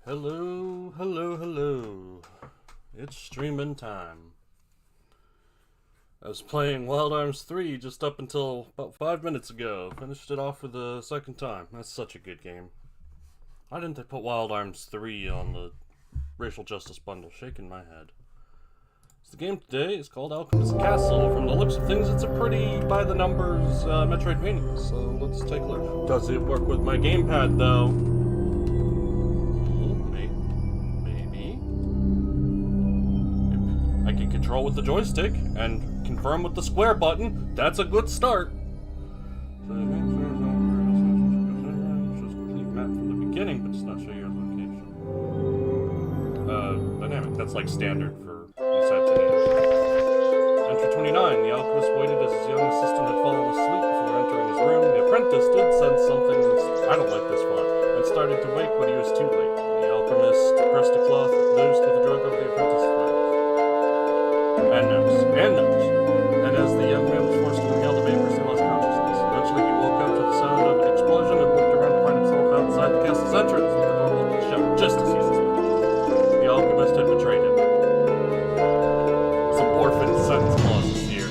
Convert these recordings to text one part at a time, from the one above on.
Hello, hello, hello. It's streaming time. I was playing Wild Arms 3 just up until about 5 minutes ago. Finished it off for the second time. That's such a good game. Why didn't they put Wild Arms 3 on the Racial Justice Bundle? Shaking my head. So the game today is called Alchemists Castle. From the looks of things, it's a pretty by-the-numbers Metroidvania. So let's take a look. Does it work with my gamepad, though? I can control with the joystick and confirm with the square button. That's a good start. Shows complete map from the beginning, but does not show your location. Dynamic. That's like standard for these types of games. Entry 29. The alchemist waited as his young assistant had fallen asleep before entering his room. The apprentice did sense something. I don't like this font. And started to wake, but he was too late. The alchemist pressed a cloth dosed with a drug over the apprentice's mouth. And notes. And as the young man was forced to inhale the vapors, he lost consciousness. Eventually he woke up to the sound of an explosion and looked around to find himself outside the castle's entrance with the door open shut, just as he suspected. The alchemist had betrayed him. Some orphan sentence clauses here.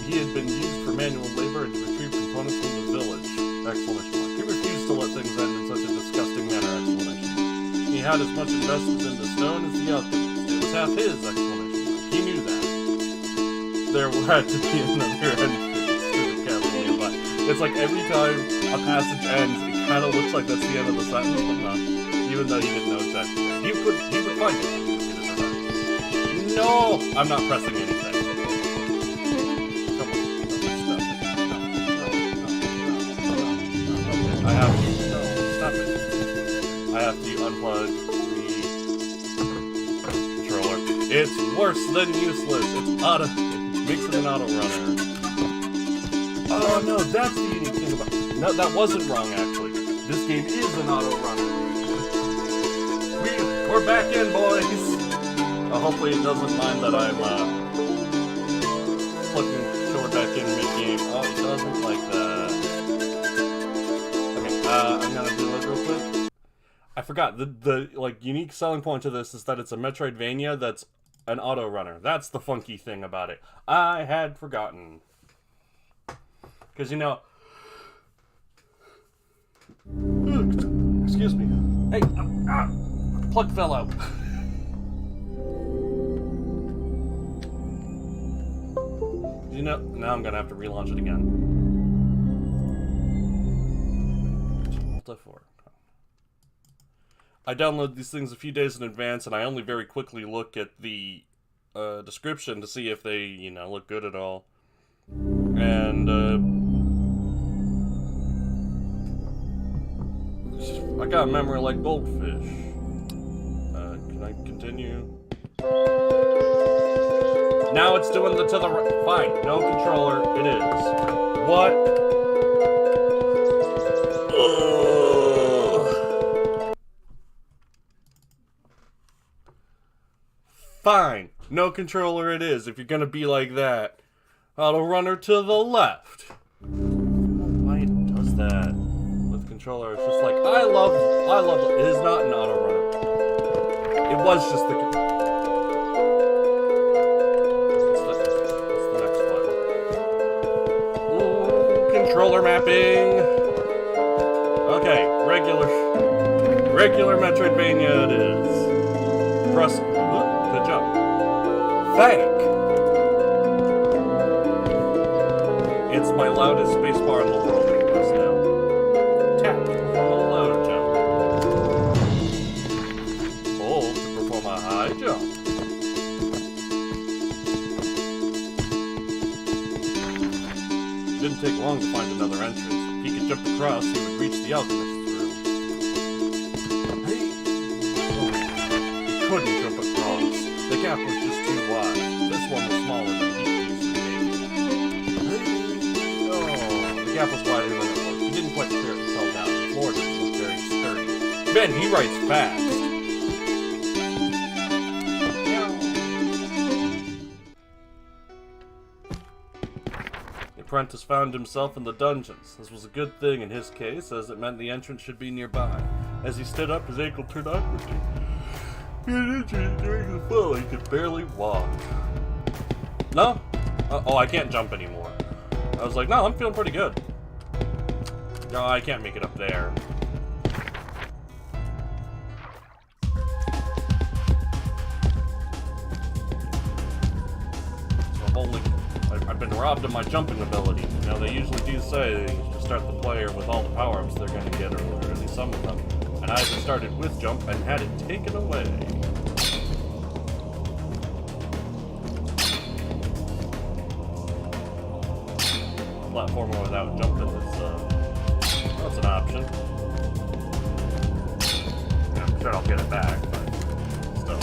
He had been used for manual labor and to retrieve components from the village! Exclamation mark. He refused to let things end in such a disgusting manner! Exclamation mark. He had as much invested in the stone as the alchemist. It was half his! Exclamation mark. He knew that. There had to be another entrance to the castle nearby. It's like every time a passage ends, it kind of looks like that's the end of the sentence, but not. Even though he didn't know exactly where. He would find it. No! I'm not pressing anything. Come on. Stop it. No. Okay, I have to. No, stop it. I have to unplug the controller. It's worse than useless. It's auto. Makes it an auto runner. Oh no, that's the unique thing about it. No, that wasn't wrong actually. This game is an auto runner. We're back in, boys. Hopefully it doesn't mind that I'm plugging controller back in mid-game. Oh, it doesn't like that. Okay, I'm gonna do it real quick. I forgot the like unique selling point to this is that it's a Metroidvania that's an auto runner. That's the funky thing about it. I had forgotten. Because, you know... Excuse me. Hey, plug fell out. You know, now I'm going to have to relaunch it again. Multi-4. I download these things a few days in advance, and I only very quickly look at the description to see if they, you know, look good at all. And, I got a memory like goldfish. Can I continue? Now it's doing the to the right. Fine, no controller, it is. What? Fine, no controller it is, if you're gonna be like that. Auto runner to the left. Why it does that with controller? It's just like, I love it. It is not an auto runner. It was just the... What's the next one? Ooh, controller mapping. Okay, regular Metroidvania it is. Press... Good job. Thank. It's my loudest spacebar in the world to press now. Tap to perform a loud jump. Hold to perform a high jump. It didn't take long to find another entrance. If he could jump across, he would reach the alchemist's room. Hey. Oh, he couldn't jump across. The gap was just too wide. This one was smaller than he usually made. Oh, the gap was wider than it was. He didn't quite clear himself out. The floor didn't look very sturdy. Man, he writes fast. The apprentice found himself in the dungeons. This was a good thing in his case, as it meant the entrance should be nearby. As he stood up, his ankle turned awkwardly. He had injury during the fall. He could barely walk. No? Oh, I can't jump anymore. I was like, no, I'm feeling pretty good. No, I can't make it up there. I've been robbed of my jumping ability. Now, they usually do say to start the player with all the power-ups they're going to get, or at least some of them. And I even started with jump and had it taken away. Platformer without jumping is, that's an option. Yeah, I'm sure I'll get it back, but still.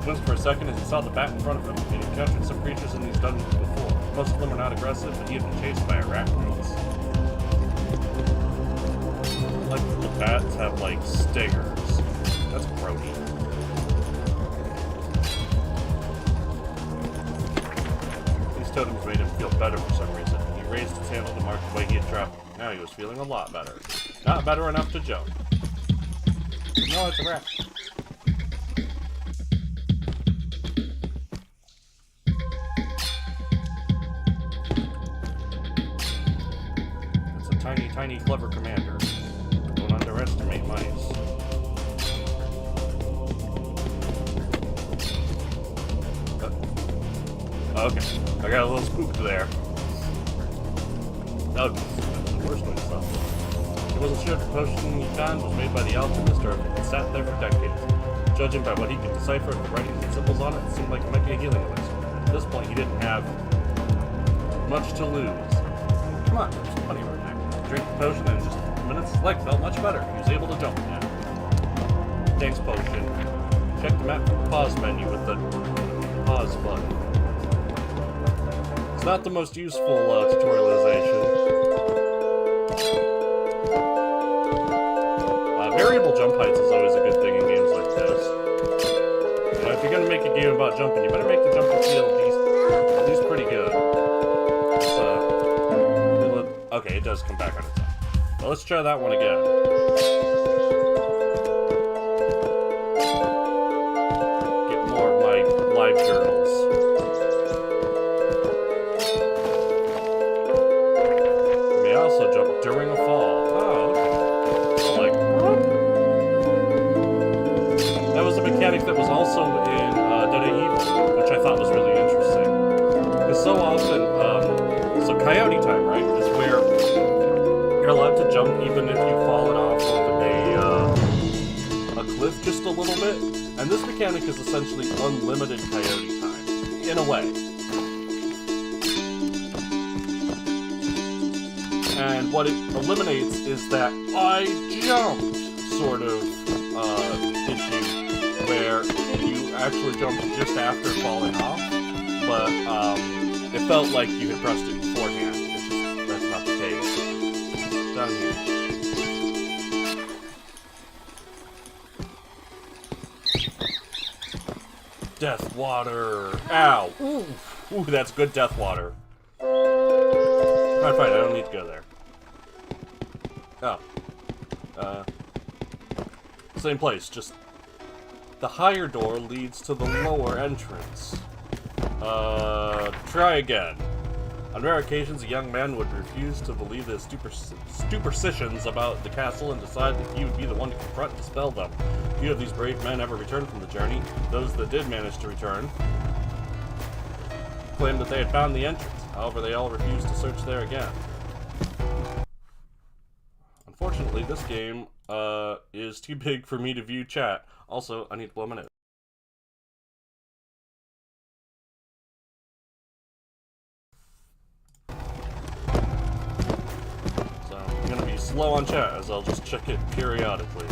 Winced for a second as he saw the bat in front of him. He had encountered some creatures in these dungeons before. Most of them were not aggressive, but he had been chased by a rat once. Like, the bats have, like, stingers. That's grody. These totems made him feel better for some reason. He raised his handle to mark the way he had traveled. Now he was feeling a lot better. Not better enough to jump. No, it's a rat. Tiny, clever commander. Don't underestimate mice. Okay, I got a little spooked there. That was the worst way to stop it. He wasn't sure if the potion he found was made by the Alchemist or if it had sat there for decades. Judging by what he could decipher of the writings and symbols on it, it seemed like it might be a healing elixir. At this point, he didn't have much to lose. Come on, there's plenty right there. Drink the potion and in just minutes his leg felt much better. He was able to jump now. Thanks, potion. Check the map pause menu with the pause button. It's not the most useful tutorialization. Variable jump heights is always a good thing in games like this. If you're gonna make a game about jumping, you better make the jumping feel at least pretty good. Okay, it does come back on its own. Well, let's try that one again. Get more of my live journals. You may also jump during a fall. Oh, okay. So, like, that was a mechanic that was also in Dead Evil, which I thought was really interesting. Because so often, so Coyote Time, right, is where you're allowed to jump even if you've fallen off of a cliff just a little bit. And this mechanic is essentially unlimited Coyote Time, in a way. And what it eliminates is that I jumped sort of issue, where you actually jumped just after falling off, but it felt like you had pressed it beforehand. It's just, that's not the case. Down here. Death water. Ow. Ooh. Ooh, that's good death water. Alright, fine, I don't need to go there. Oh. Same place, just the higher door leads to the lower entrance. Try again. On rare occasions, a young man would refuse to believe his superstitions about the castle and decide that he would be the one to confront and dispel them. Few of these brave men ever returned from the journey. Those that did manage to return claimed that they had found the entrance. However, they all refused to search there again. Unfortunately, this game is too big for me to view chat. Also, I need to blow my nose. So, I'm gonna be slow on chat as I'll just check it periodically.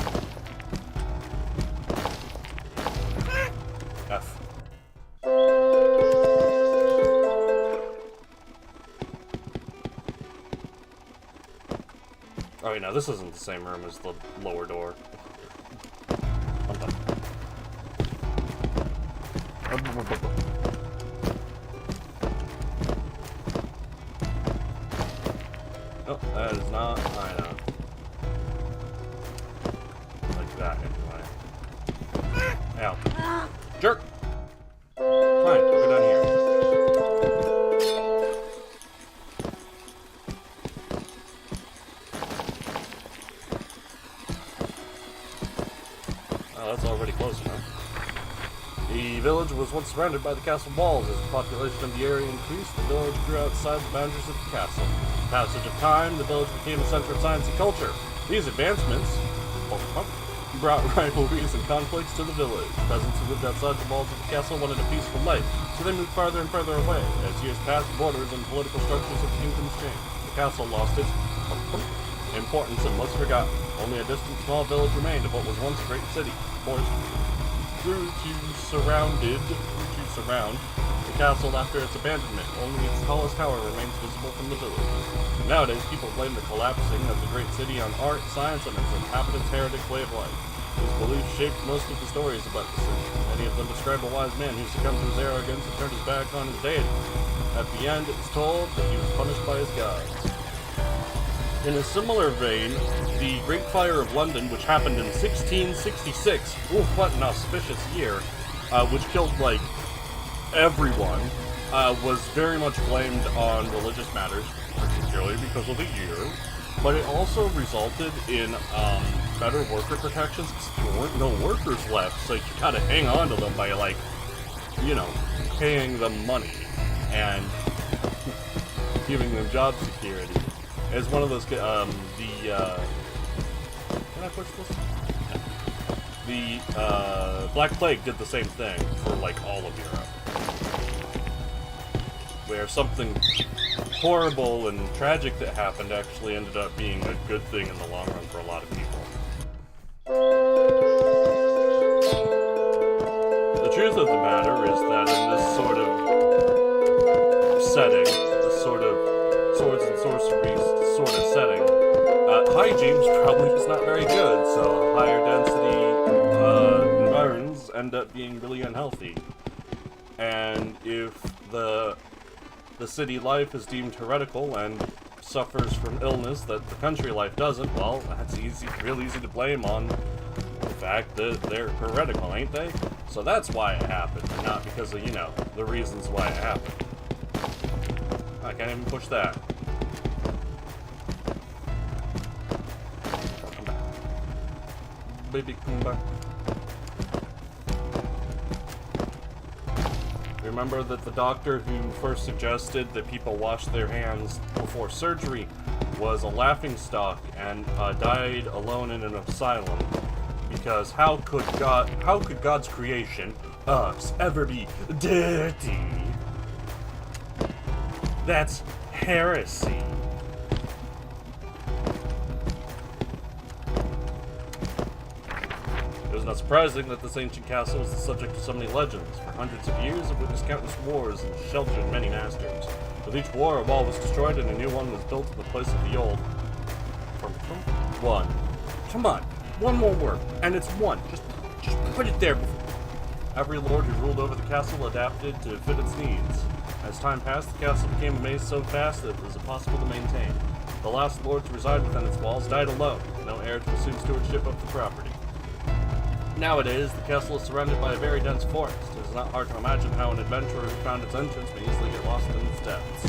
F. Oh wait, no, this isn't the same room as the lower door. I'm done. Oh, that is not hideout. that anyway. Ow. Jerk! Fine, we'll go down here. Oh, that's already close enough. The village was once surrounded by the castle walls. As the population of the area increased, the village grew outside the boundaries of the castle. With the passage of time, the village became a center of science and culture. These advancements brought rivalries and conflicts to the village. Peasants who lived outside the walls of the castle wanted a peaceful life, so they moved farther and farther away. As years passed, borders and political structures of the kingdoms changed. The castle lost its importance and was forgotten. Only a distant small village remained of what was once a great city. Forests grew to surround the castle after its abandonment. Only its tallest tower remains visible from the village. Nowadays, people blame the collapsing of the great city on art, science, and its inhabitants' heretic way of life. These beliefs shaped most of the stories about the city. Many of them describe a wise man who succumbed to his arrogance and turned his back on his deity. At the end, it's told that he was punished by his gods. In a similar vein, the Great Fire of London, which happened in 1666, what an auspicious year, which killed, like, everyone, was very much blamed on religious matters, particularly because of the year, but it also resulted in better worker protections because there weren't no workers left, so you gotta hang on to them by, like, you know, paying them money and giving them job security. It's one of those, can I push this? The Black Plague did the same thing for, like, all of Europe. Where something horrible and tragic that happened actually ended up being a good thing in the long run for a lot of people. The truth of the matter is that in this sort of setting, this sort of swords and sorcery sort of setting, hygiene's probably just not very good, so higher density environments end up being really unhealthy. And if the city life is deemed heretical and suffers from illness that the country life doesn't, well, that's real easy to blame on the fact that they're heretical, ain't they? So that's why it happened, and not because of, you know, the reasons why it happened. I can't even push that. Come back. Baby, come back. Remember that the doctor who first suggested that people wash their hands before surgery was a laughingstock and died alone in an asylum, because how could God's creation, us, ever be dirty? That's heresy. It was not surprising that this ancient castle was the subject of so many legends. For hundreds of years, it witnessed countless wars and sheltered many masters. With each war, a wall was destroyed and a new one was built in the place of the old. One. Come on, one more word, and it's one. Just put it there. Every lord who ruled over the castle adapted to fit its needs. As time passed, the castle became a maze so vast that it was impossible to maintain. The last lord to reside within its walls died alone, no heir to assume stewardship of the property. Nowadays, the castle is surrounded by a very dense forest. It is not hard to imagine how an adventurer who found its entrance may easily get lost in its depths.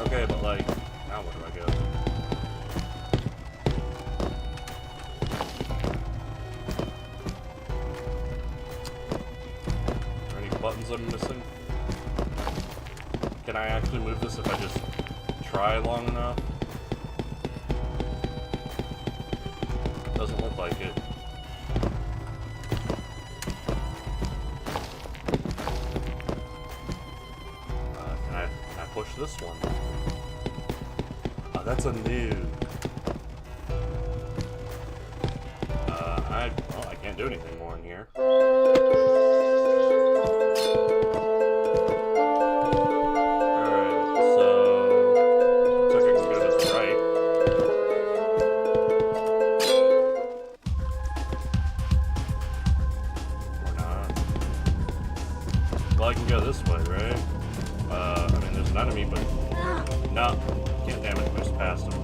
Okay, but like, now where do I go? Are there any buttons I'm missing? Can I actually move this if I just try long enough? Doesn't look like it. Can I push this one? Oh, that's a noob. I can't do anything more in here. Well, I can go this way, right? I mean, there's an enemy, but... No, can't damage boost past him.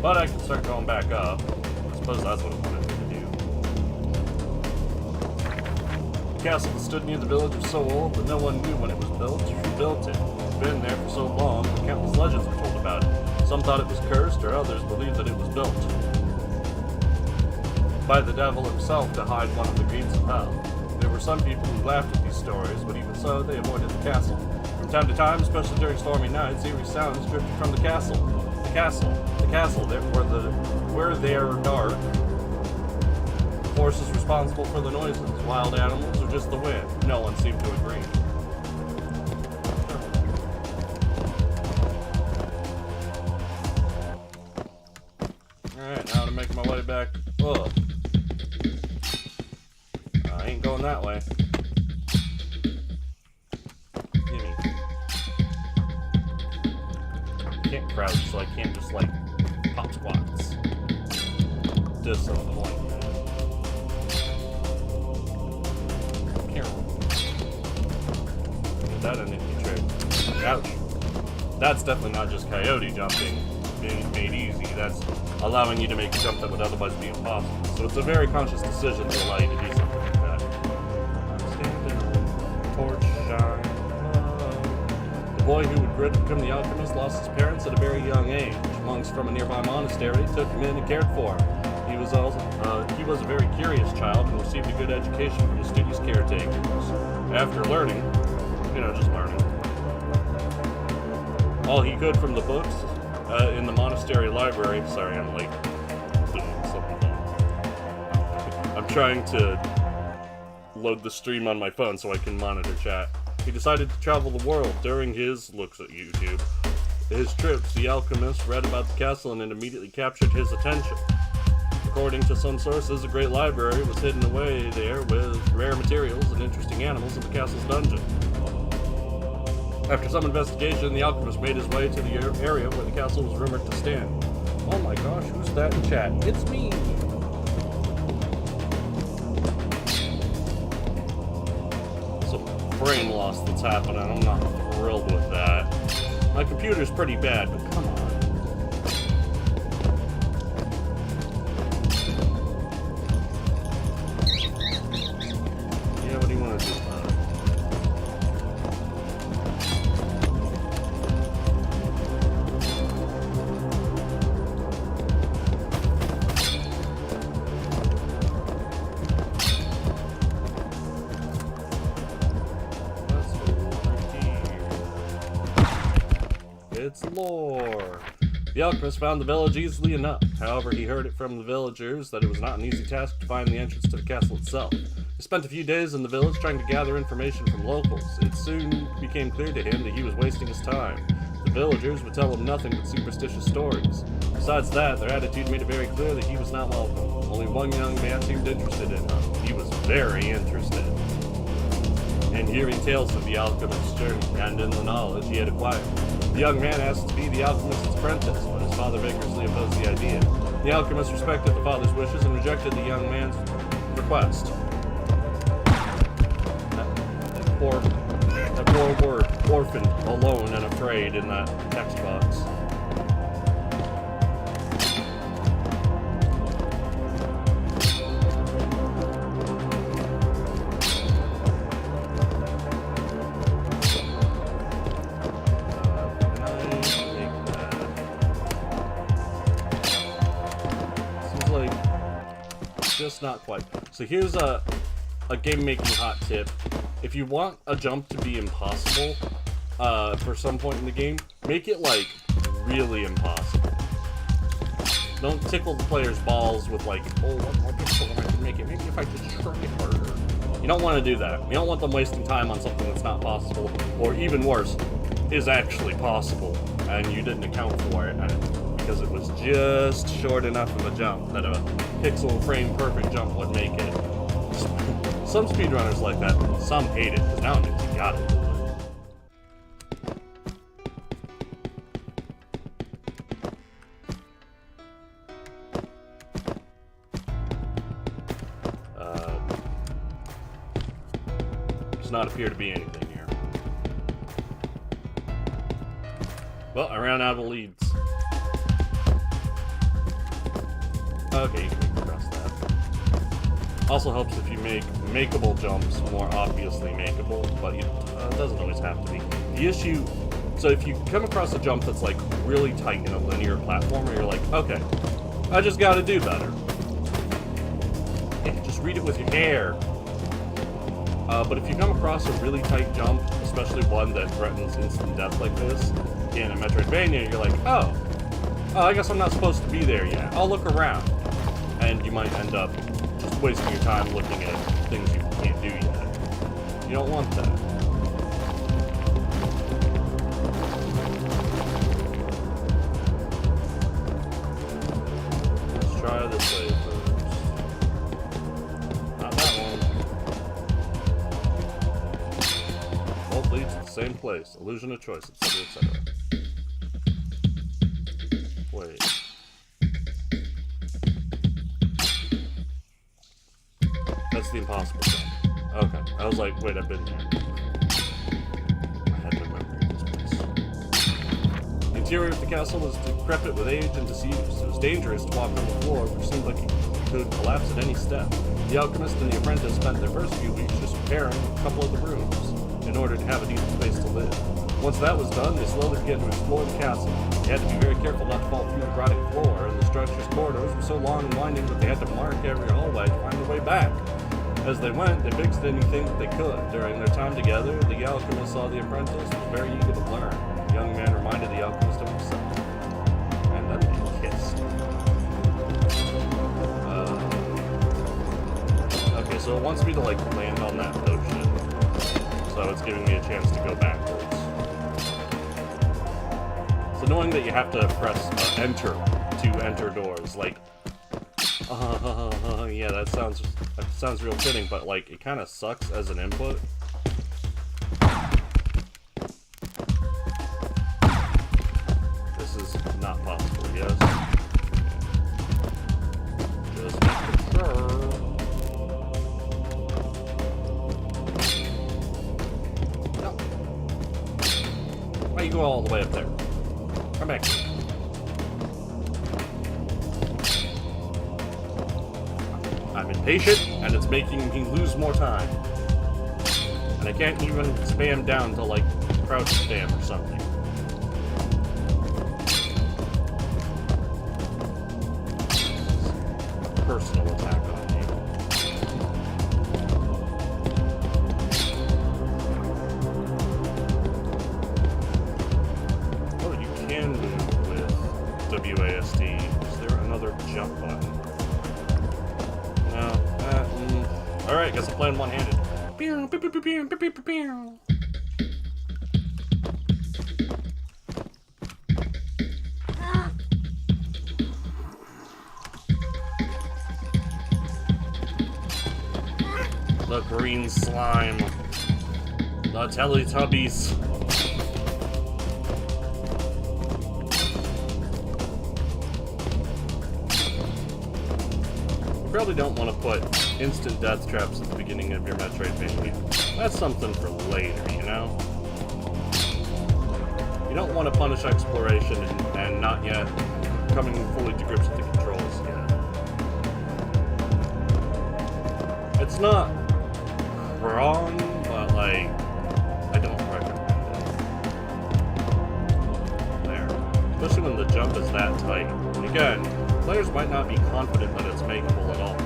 But I can start going back up. Let's suppose that's what it wanted me to do. The castle that stood near the village was so old that no one knew when it was built or who built it. It's been there for so long that countless legends were told about it. Some thought it was cursed, or others believed that it was built by the devil himself to hide one of the gates of hell. There were some people who laughed at these stories, but even so, they avoided the castle. From time to time, especially during stormy nights, eerie sounds drifted from the castle. The castle, where they are dark. Forces responsible for the noises, wild animals, or just the wind. No one seemed to agree. Alright, now to make my way back. Ugh. I ain't going that way. Gimme. I can't crouch, so I can't just, like, pop squats. Disappointment. That an iffy trick. Ouch. That's definitely not just coyote jumping being made easy. That's allowing you to make a jump that would otherwise be impossible. So it's a very conscious decision to allow you to do something like that. Standing torch shine. The boy who would grow to become the alchemist lost his parents at a very young age. Monks from a nearby monastery took him in and cared for him. He was a very curious child and received a good education from the studious caretakers. After learning, just learning all he could from the books in the monastery library. Sorry, I'm like doing something. I'm trying to load the stream on my phone so I can monitor chat. He decided to travel the world. During his looks at YouTube, his trips, the alchemist read about the castle and it immediately captured his attention. According to some sources, a great library was hidden away there with rare materials and interesting animals in the castle's dungeon. After some investigation, the alchemist made his way to the area where the castle was rumored to stand. Oh my gosh, who's that in chat? It's me! Some brain loss that's happening. I'm not thrilled with that. My computer's pretty bad, but come on. Yeah, what do you want to do? It's lore. The alchemist found the village easily enough. However, he heard it from the villagers that it was not an easy task to find the entrance to the castle itself. He spent a few days in the village trying to gather information from locals. It soon became clear to him that he was wasting his time. The villagers would tell him nothing but superstitious stories. Besides that, their attitude made it very clear that he was not welcome. Only one young man seemed interested in him. He was very interested in hearing tales of the alchemist's journey and in the knowledge he had acquired. The young man asked to be the alchemist's apprentice, but his father vigorously opposed the idea. The alchemist respected the father's wishes and rejected the young man's request. That poor word, orphaned, alone, and afraid in that text box. Just not quite. So here's a game making hot tip. If you want a jump to be impossible for some point in the game, make it like really impossible. Don't tickle the player's balls with like, oh, what more difficult I can make it. Maybe if I just try harder. You don't want to do that. You don't want them wasting time on something that's not possible, or even worse, is actually possible and you didn't account for it. Because it was just short enough of a jump that a pixel frame perfect jump would make it. Some speedrunners like that, some hate it, because now it means you gotta do it. Does not appear to be anything here. Well, I ran out of leads. Okay, you can Also helps if you make makeable jumps more obviously makeable, but it doesn't always have to be. The issue, so if you come across a jump that's like really tight in a linear platformer, you're like, okay, I just gotta do better. Yeah, just read it with your hair. But if you come across a really tight jump, especially one that threatens instant death like this, in a Metroidvania, you're like, oh, I guess I'm not supposed to be there yet. I'll look around. And you might end up just wasting your time looking at things you can't do yet. You don't want that. Let's try this way first. Not that one. Both leads to the same place. Illusion of choice, etc., etc. Wait. That's the impossible jump. Okay. I was like, wait, I've been there. I had to remember this place. The interior of the castle was decrepit with age and disuse. It was dangerous to walk on the floor, which seemed like it could collapse at any step. The alchemist and the apprentice spent their first few weeks just repairing a couple of the rooms in order to have a decent place to live. Once that was done, they slowly began to explore the castle. They had to be very careful not to fall through the rotting floor, and the structure's corridors were so long and winding that they had to mark every hallway to find their way back. As they went, they fixed anything that they could. During their time together, the alchemist saw the apprentice was very eager to learn. The young man reminded the alchemist of himself. And then they kissed. Okay, so it wants me to, like, land on that potion. So it's giving me a chance to go backwards. It's annoying that you have to press enter to enter doors. Like, yeah, that sounds real fitting, but like it kind of sucks as an input. This is not possible, yes. Just making sure. No. Why you go all the way up there? Come back here. I'm impatient, and it's making me lose more time. And I can't even spam down to, like, crouch spam or something. Personal attack on me. Oh, you can move with WASD. Is there another jump button? No. Alright, guess I'm playing one-handed. The green slime. The Teletubbies. You probably don't want to put instant death traps at the beginning of your Metroidvania. That's something for later, you know? You don't want to punish exploration and not yet coming fully to grips with the controls yet. It's not wrong, but like, I don't recommend it. There. Especially when the jump is that tight. And again, players might not be confident that it's makeable at all.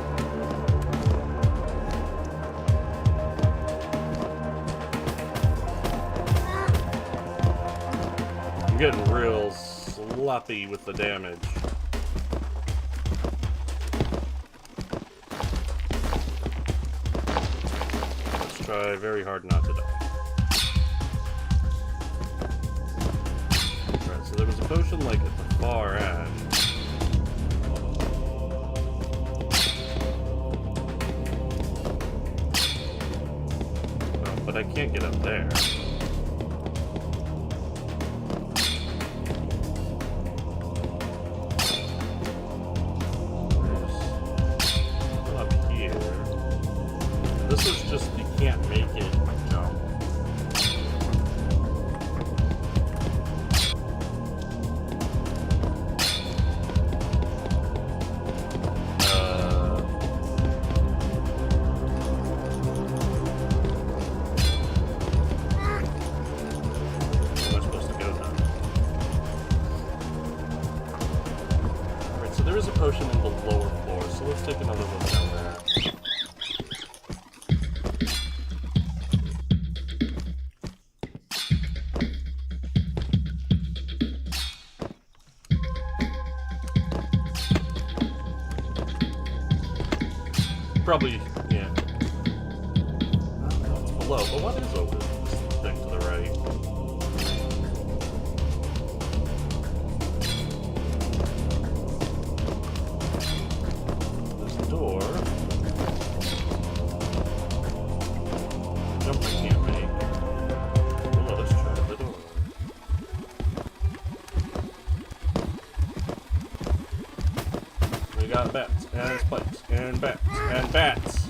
I'm getting real sloppy with the damage. Let's try very hard not to die. Alright, so there was a potion like at the far end. But I can't get up there. Up here. This is just, you can't make it jump. is a potion in the lower floor, so let's take another look down there. Probably, yeah. I don't know what's below, but what is over this thing to the right? There's a door. Jump I can't make. Well, let's try the door. We got bats, and spikes, and bats, and bats!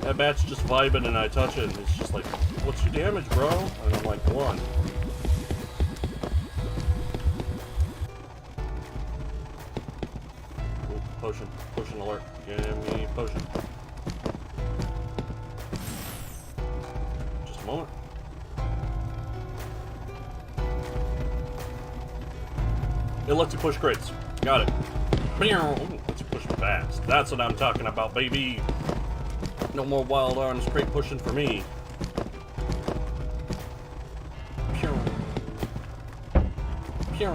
That bat's just vibing and I touch it and it's just like, what's your damage, bro? And I'm like, 1. Ooh, potion. Potion alert. Give me potion. Just a moment. It lets you push crates. Got it. Ooh, lets you push fast. That's what I'm talking about, baby. No more wild arms crate pushing for me. Pew. Pew.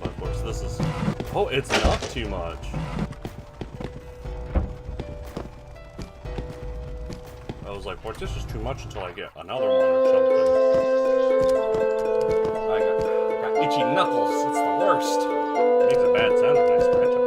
But of course, this is... Oh, it's not too much. I was like, what, this is too much until I get another one or something. I got itchy knuckles. It's the worst. Makes a bad sound when I scratch them.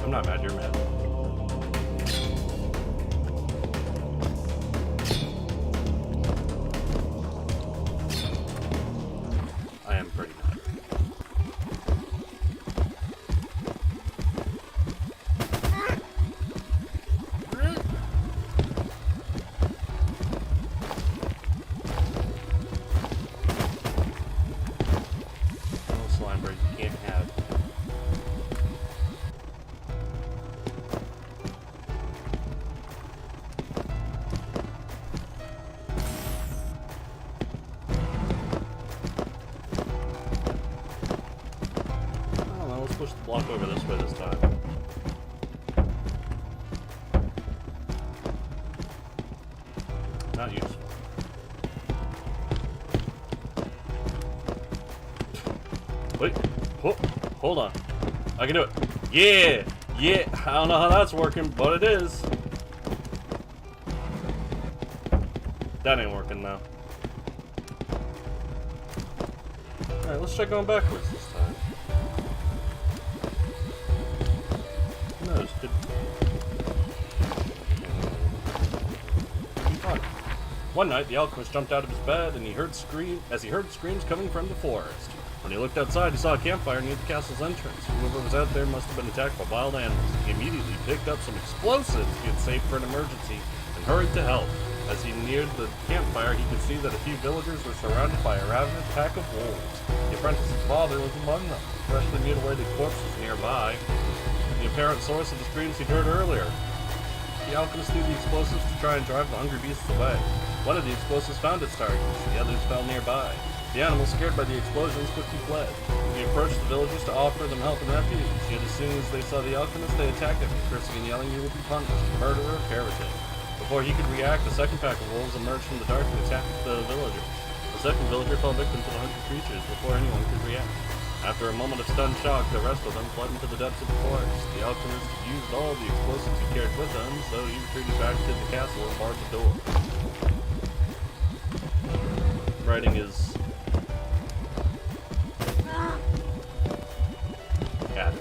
I'm not mad, you're mad. I am pretty mad. No slime break, you can't have. Push the block over this way this time. Not useful. Wait. Hold on. I can do it. Yeah! Yeah! I don't know how that's working, but it is. That ain't working now. Alright, let's try going backwards this time. One night, the alchemist jumped out of his bed and he heard screams coming from the forest. When he looked outside, he saw a campfire near the castle's entrance. Whoever was out there must have been attacked by wild animals. He immediately picked up some explosives he had saved for an emergency and hurried to help. As he neared the campfire, he could see that a few villagers were surrounded by a ravenous pack of wolves. The apprentice's father was among them. Freshly mutilated corpses nearby. The apparent source of the screams he'd heard earlier. The alchemist threw the explosives to try and drive the hungry beasts away. One of the explosives found its target, the others fell nearby. The animals, scared by the explosions, quickly fled. He approached the villagers to offer them help and refuge, yet as soon as they saw the alchemist, they attacked him, cursing and yelling, "You will be punished, murderer, heretic." Before he could react, a second pack of wolves emerged from the dark and attacked the villagers. The second villager fell victim to the hungry creatures before anyone could react. After a moment of stunned shock, the rest of them fled into the depths of the forest. The alchemist used all the explosives he carried with him, so he retreated back to the castle and barred the door. Writing is... added.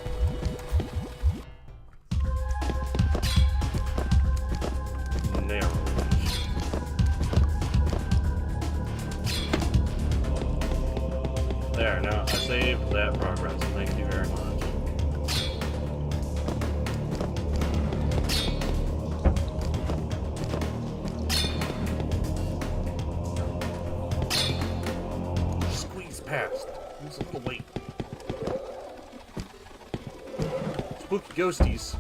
Narrow. There, now I saved that progress. Thank you very much. Squeeze past. Use a little weight. Spooky ghosties.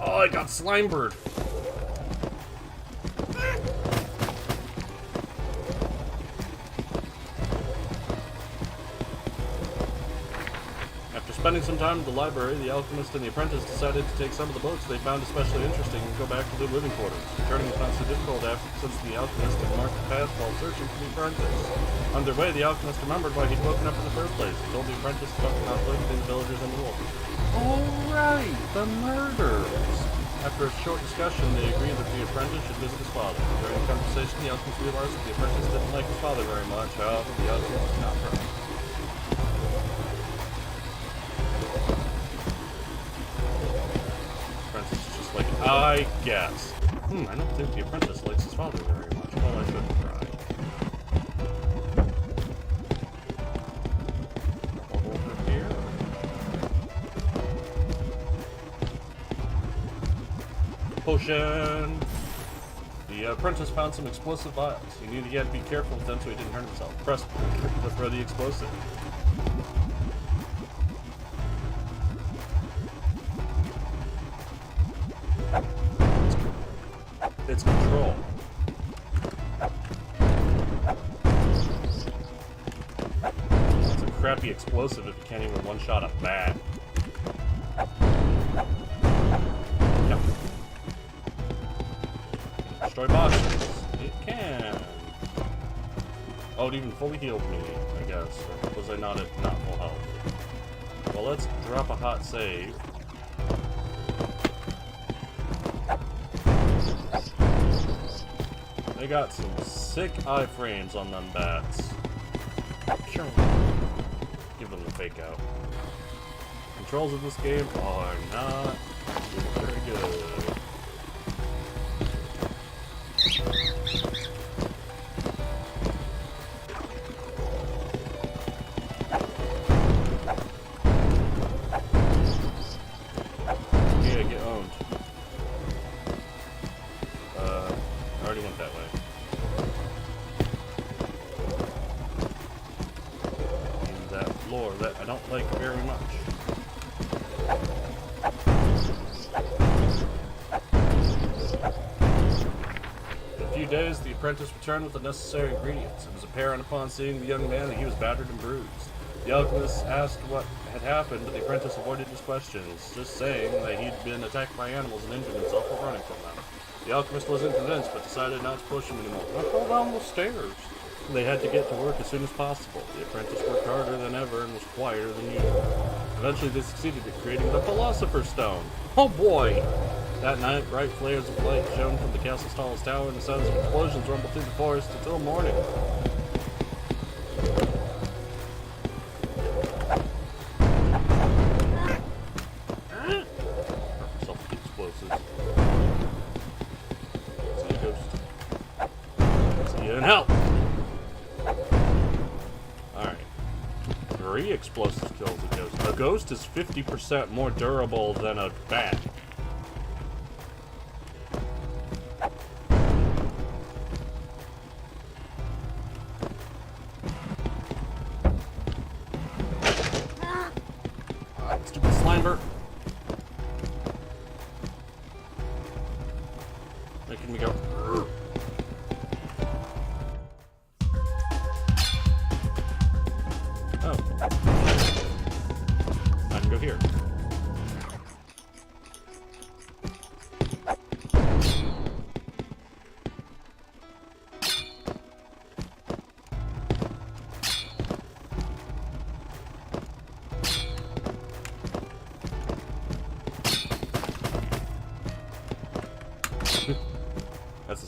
Oh, I got Slimebird. Spending some time at the library, the alchemist and the apprentice decided to take some of the books they found especially interesting and go back to their living quarters. Returning was not so difficult since the alchemist had marked the path while searching for the apprentice. On their way, the alchemist remembered why he'd woken up in the first place. He told the apprentice about the conflict between the villagers and the wolf. Alright, the murders! After a short discussion, they agreed that the apprentice should visit his father. During the conversation, the alchemist realized that the apprentice didn't like his father very much. However, the alchemist was not right. I guess. I don't think the apprentice likes his father very much. Well, I shouldn't try. Over here. Potion! The apprentice found some explosive vials. He knew he had to be careful with them so he didn't hurt himself. Press to throw the explosive. It's control. It's a crappy explosive if you can't even one-shot a bat. Yep. Destroy boxes. It can. Oh, it even fully healed me, I guess. Or was I not at not full health? Well, let's drop a hot save. They got some sick iframes on them bats. Sure. Give them the fake out. Controls of this game are not very good. Yeah, get owned. I already went that way. And that floor that I don't like very much. In a few days, the apprentice returned with the necessary ingredients. It was apparent upon seeing the young man that he was battered and bruised. The alchemist asked what had happened, but the apprentice avoided his questions, just saying that he'd been attacked by animals and injured himself while running from them. The alchemist wasn't convinced, but decided not to push him anymore. I fell down the stairs. They had to get to work as soon as possible. The apprentice worked harder than ever and was quieter than usual. Eventually, they succeeded in creating the Philosopher's Stone. Oh boy! That night, bright flares of light shone from the castle's tallest tower, and the sounds of explosions rumbled through the forest until morning. Explosive kills a ghost. A ghost is 50% more durable than a bat. Stupid Slimer. Making me go. Oh. I can go here.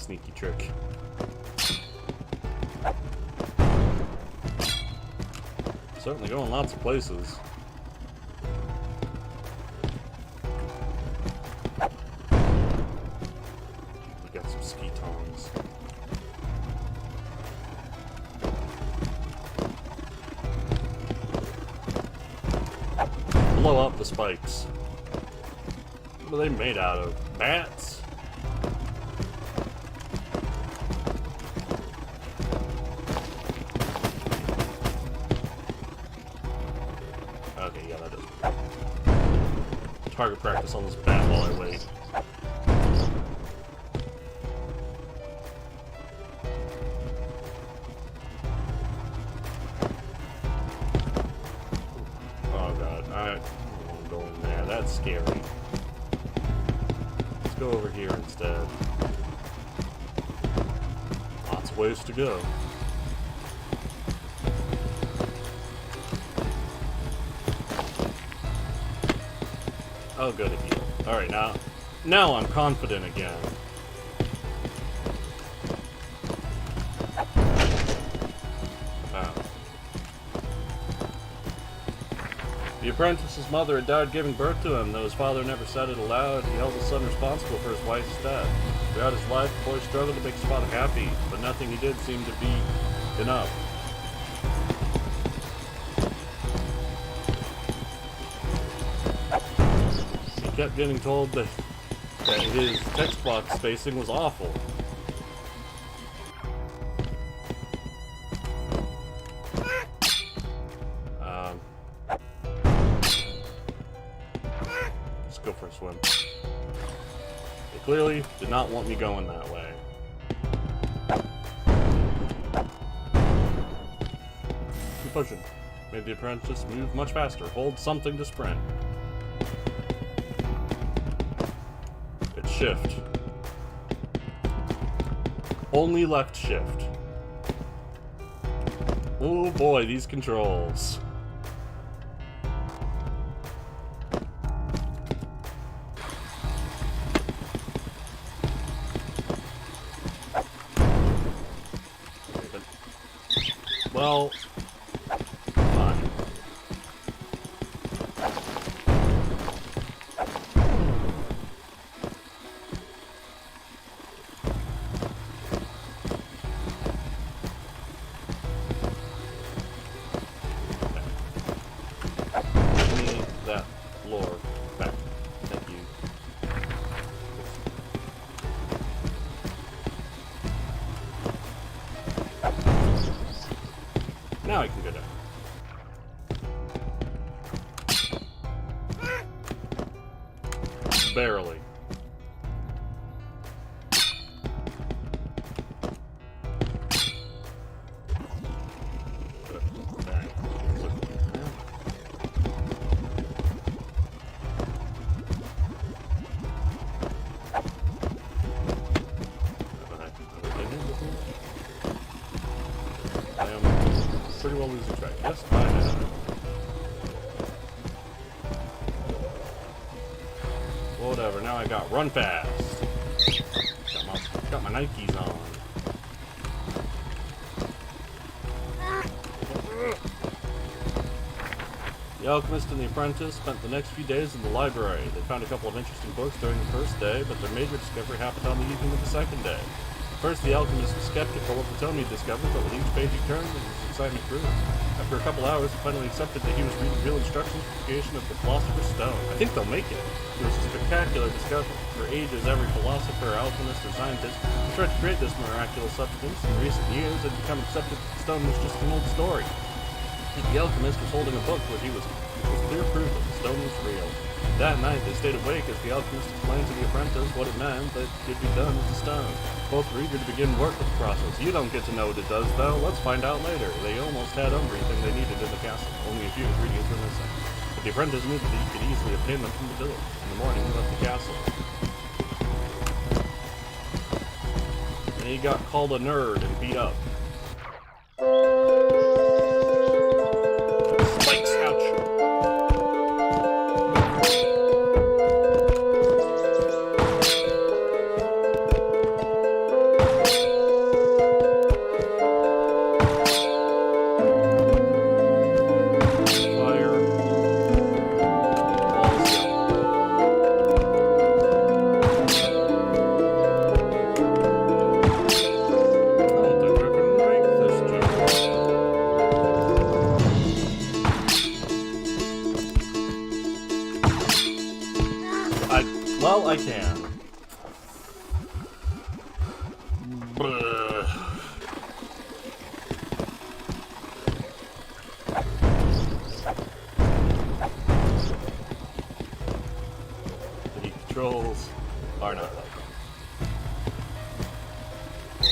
sneaky trick. Certainly going lots of places. We got some ski tongs. Blow up the spikes. What are they made out of? Bats? Okay, yeah, that is. Target practice on this bat while I wait. Oh god, I won't go in there. That's scary. Let's go over here instead. Lots of ways to go. Oh, good at you. Alright, now I'm confident again. Oh. The apprentice's mother had died giving birth to him, though his father never said it aloud. He held his son responsible for his wife's death. Throughout his life, the boy struggled to make his father happy, but nothing he did seemed to be enough. He kept getting told that his text box spacing was awful. Let's go for a swim. They clearly did not want me going that way. Keep pushing. Made the apprentice move much faster. Hold something to sprint. It's shift. Only left shift. Oh boy, these controls. Well, fine. Give me that lore back. Thank you. Now I can go down. Barely. I am pretty well losing track. Yes, I am. Whatever, now I got run fast. Got my Nikes on. The Alchemist and the Apprentice spent the next few days in the library. They found a couple of interesting books during the first day, but their major discovery happened on the evening of the second day. First, the Alchemist was skeptical of the tome he discovered, but with each page he turned, his excitement grew. After a couple hours, he finally accepted that he was reading real instructions for the creation of the Philosopher's Stone. I think they'll make it. It was a spectacular discovery. For ages, every philosopher, alchemist, or scientist who tried to create this miraculous substance. In recent years, it had become accepted that the stone was just an old story. The Alchemist was holding a book which was clear proof that the stone was real. That night, they stayed awake as the Alchemist explained to the apprentice what it meant that could be done with the stone. Both were eager to begin work with the process. You don't get to know what it does, though. Let's find out later. They almost had everything they needed in the castle. Only a few ingredients were missing. But the apprentice knew that he could easily obtain them from the village. In the morning, he left the castle. And he got called a nerd and beat up. Spikes, ouch.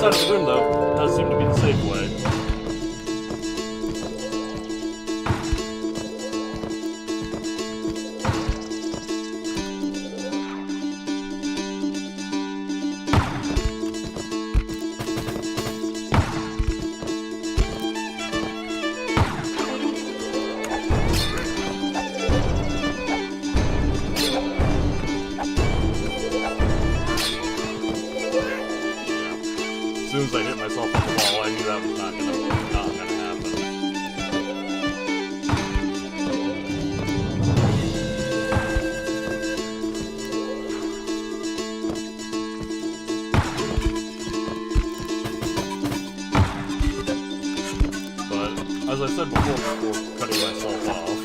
Side of the room, though, does seem to be the safe way. As soon as I hit myself with the ball, I knew that was not gonna happen. But as I said before cutting myself off,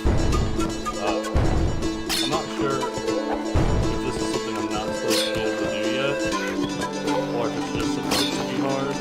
I'm not sure if this is something I'm not supposed to be able to do yet, or if it's just supposed to be hard.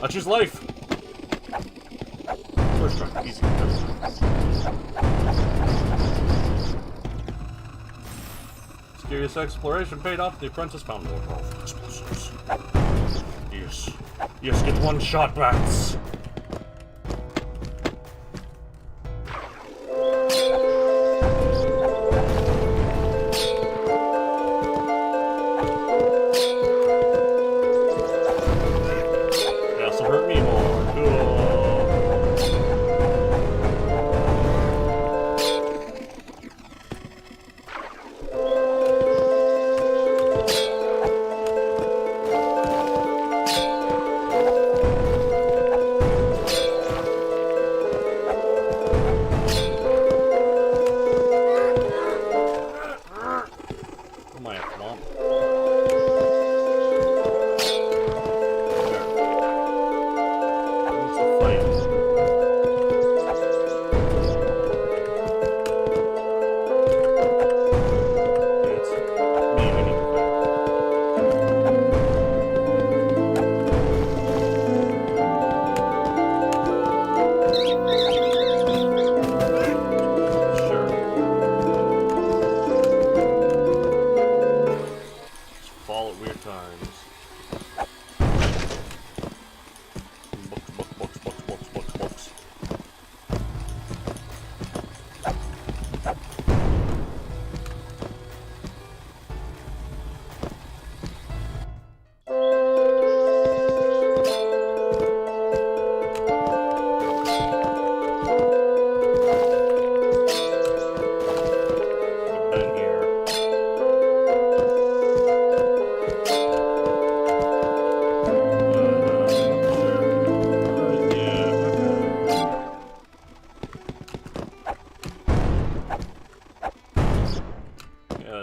I choose life. First try, easy. Mysterious exploration paid off. The apprentice found more powerful explosives. Yes, get one shot, bats. Hurt me more. Cool. Come on, come on.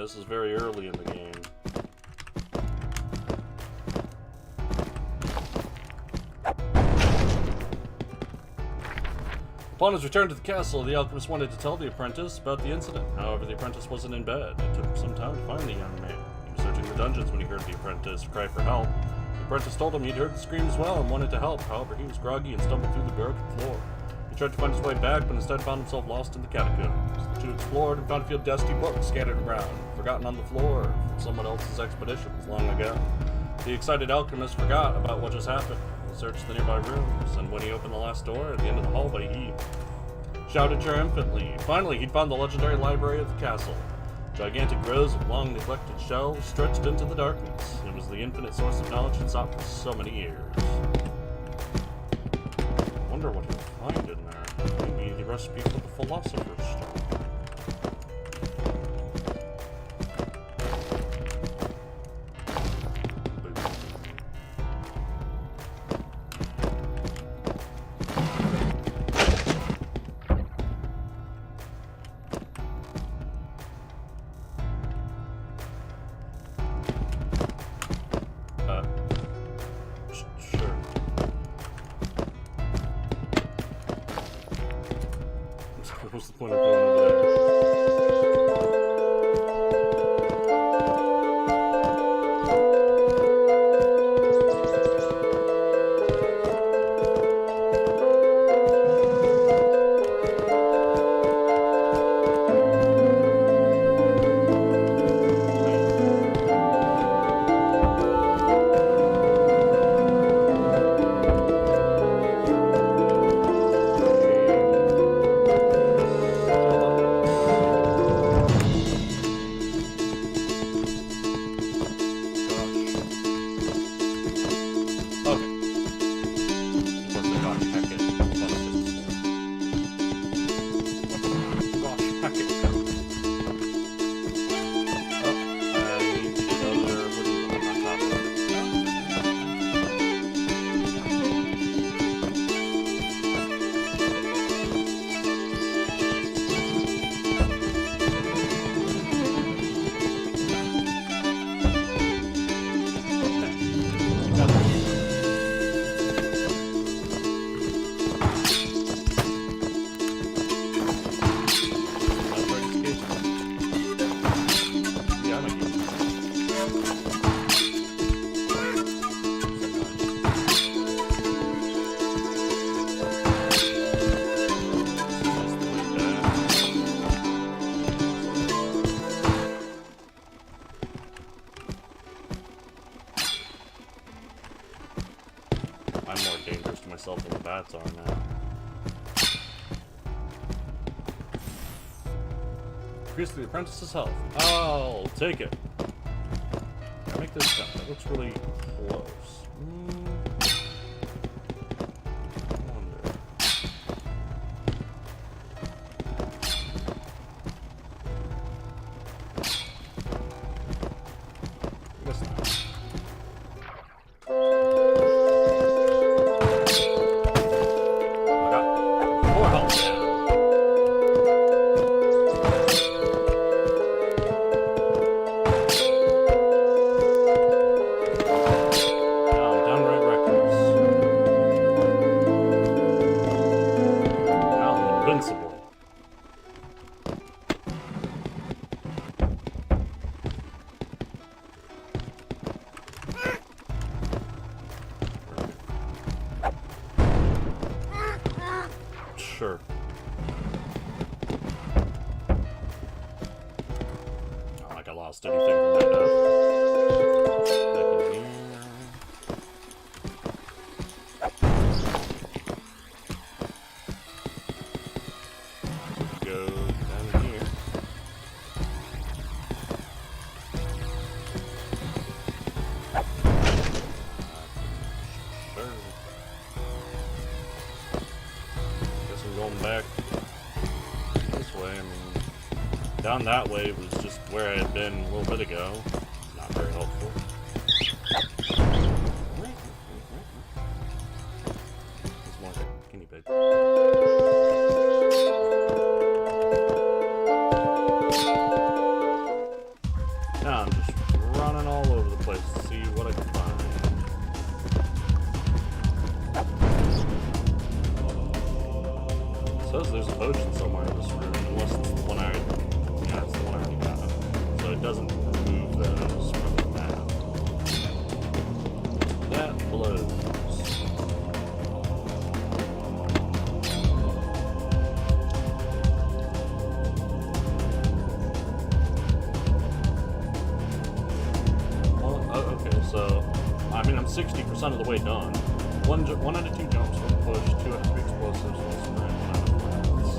This is very early in the game. Upon his return to the castle, the alchemist wanted to tell the apprentice about the incident. However, the apprentice wasn't in bed. It took some time to find the young man. He was searching the dungeons when he heard the apprentice cry for help. The apprentice told him he'd heard the scream as well and wanted to help. However, he was groggy and stumbled through the broken floor. He tried to find his way back, but instead found himself lost in the catacombs. The two explored and found a few dusty books scattered around, forgotten on the floor from someone else's expeditions long ago. The excited alchemist forgot about what just happened. His searched the nearby rooms, and when he opened the last door at the end of the hallway, he shouted triumphantly. Finally, he'd found the legendary library of the castle. Gigantic rows of long neglected shelves stretched into the darkness. It was the infinite source of knowledge he'd sought for so many years. I wonder what he'll find in there. Maybe the recipe for the Philosopher's Stone. What's the point of going over there? I'm more dangerous to myself than the bats are now. Increase the apprentice's health. I'll take it. Can I make this count? That looks really close. I wonder. I guess not. Sure. Not like I lost anything from that note. Back in here. Go down here. Sure. Going back this way, I mean, down that way was just where I had been a little bit ago. Not very helpful. It's more like a guinea pig. Now I'm just running all over the place to see what I can find. Says there's a potion somewhere in this room, unless it's the one it's the one I already got. So it doesn't remove those from the map. That blows. Well, okay, so, I mean, I'm 60% of the way done. One out of 2 jumps, 1 push, 2 out of 3 explosives, 1 sprint, 1 out of 4 hits.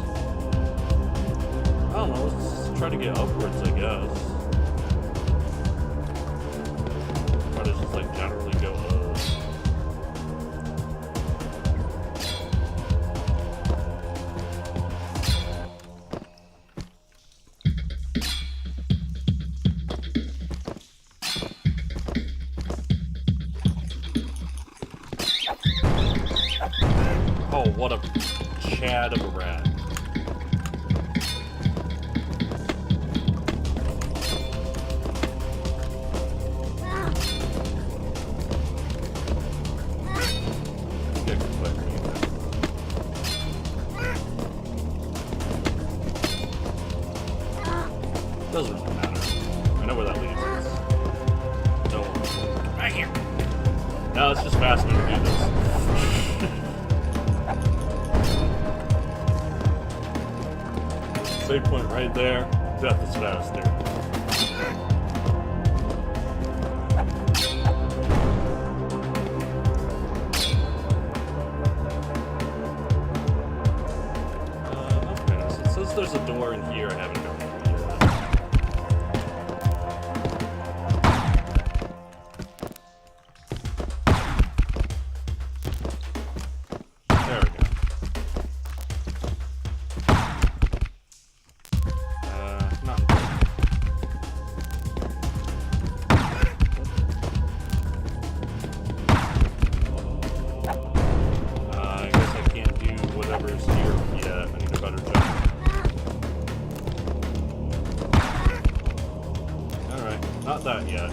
I don't know, let's try to get upwards, I guess. Try to just like generally go up. Oh, what a chad of a rat. Doesn't really matter. I know where that leads us. Don't worry. Get back here! No, it's just faster to do this. Save point right there. Death is faster. Okay, so it says there's a door in here I haven't gone through yet. There we go. Not I guess I can't do whatever's here yet. I need a better jump. Alright, not that yet.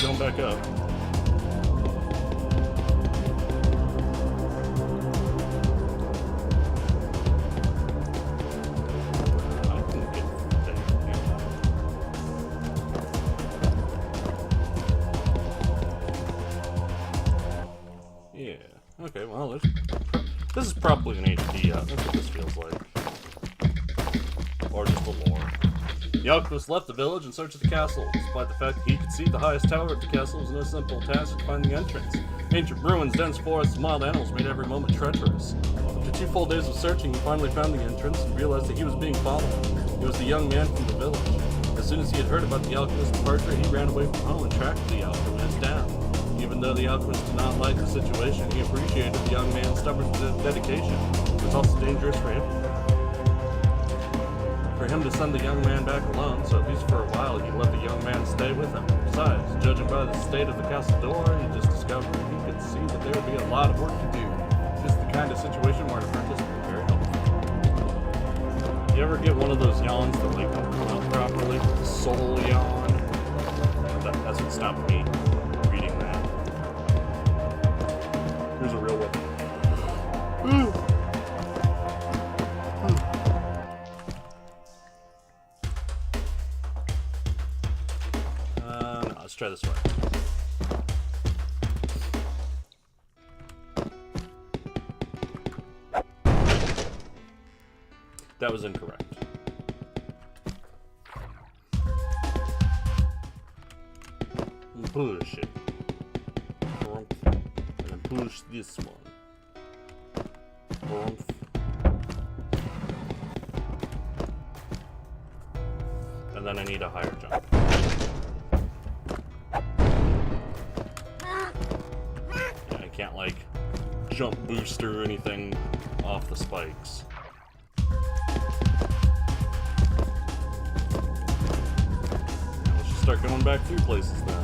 Going back up. I can get there. Yeah. Okay, well, this is probably an HD out. That's what this feels like. Or just a lore. The Alchemist left the village in search of the castle. Despite the fact that he could see the highest tower of the castle, it was no simple task to find the entrance. Ancient ruins, dense forests, and wild animals made every moment treacherous. After 2 full days of searching, he finally found the entrance and realized that he was being followed. It was the young man from the village. As soon as he had heard about the Alchemist's departure, he ran away from home and tracked the Alchemist down. Even though the Alchemist did not like the situation, he appreciated the young man's stubborn dedication. It was also dangerous for him to send the young man back alone, so at least for a while he let the young man stay with him. Besides, judging by the state of the castle door, he just discovered he could see that there would be a lot of work to do. This is the kind of situation where an apprentice would be very helpful. You ever get one of those yawns that like don't come out properly? Soul yawn? That's what stopped me reading that. Here's a real one. Let's try this way. That was incorrect. Push it. And then push this one. And then I need a higher jump. Can't like jump boost or anything off the spikes. Let's just start going back through places then.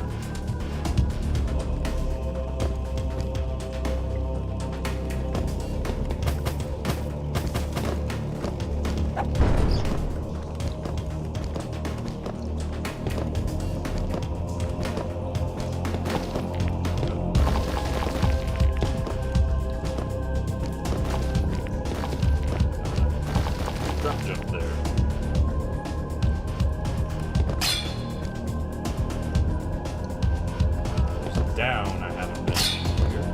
Jump there. down, I haven't been here.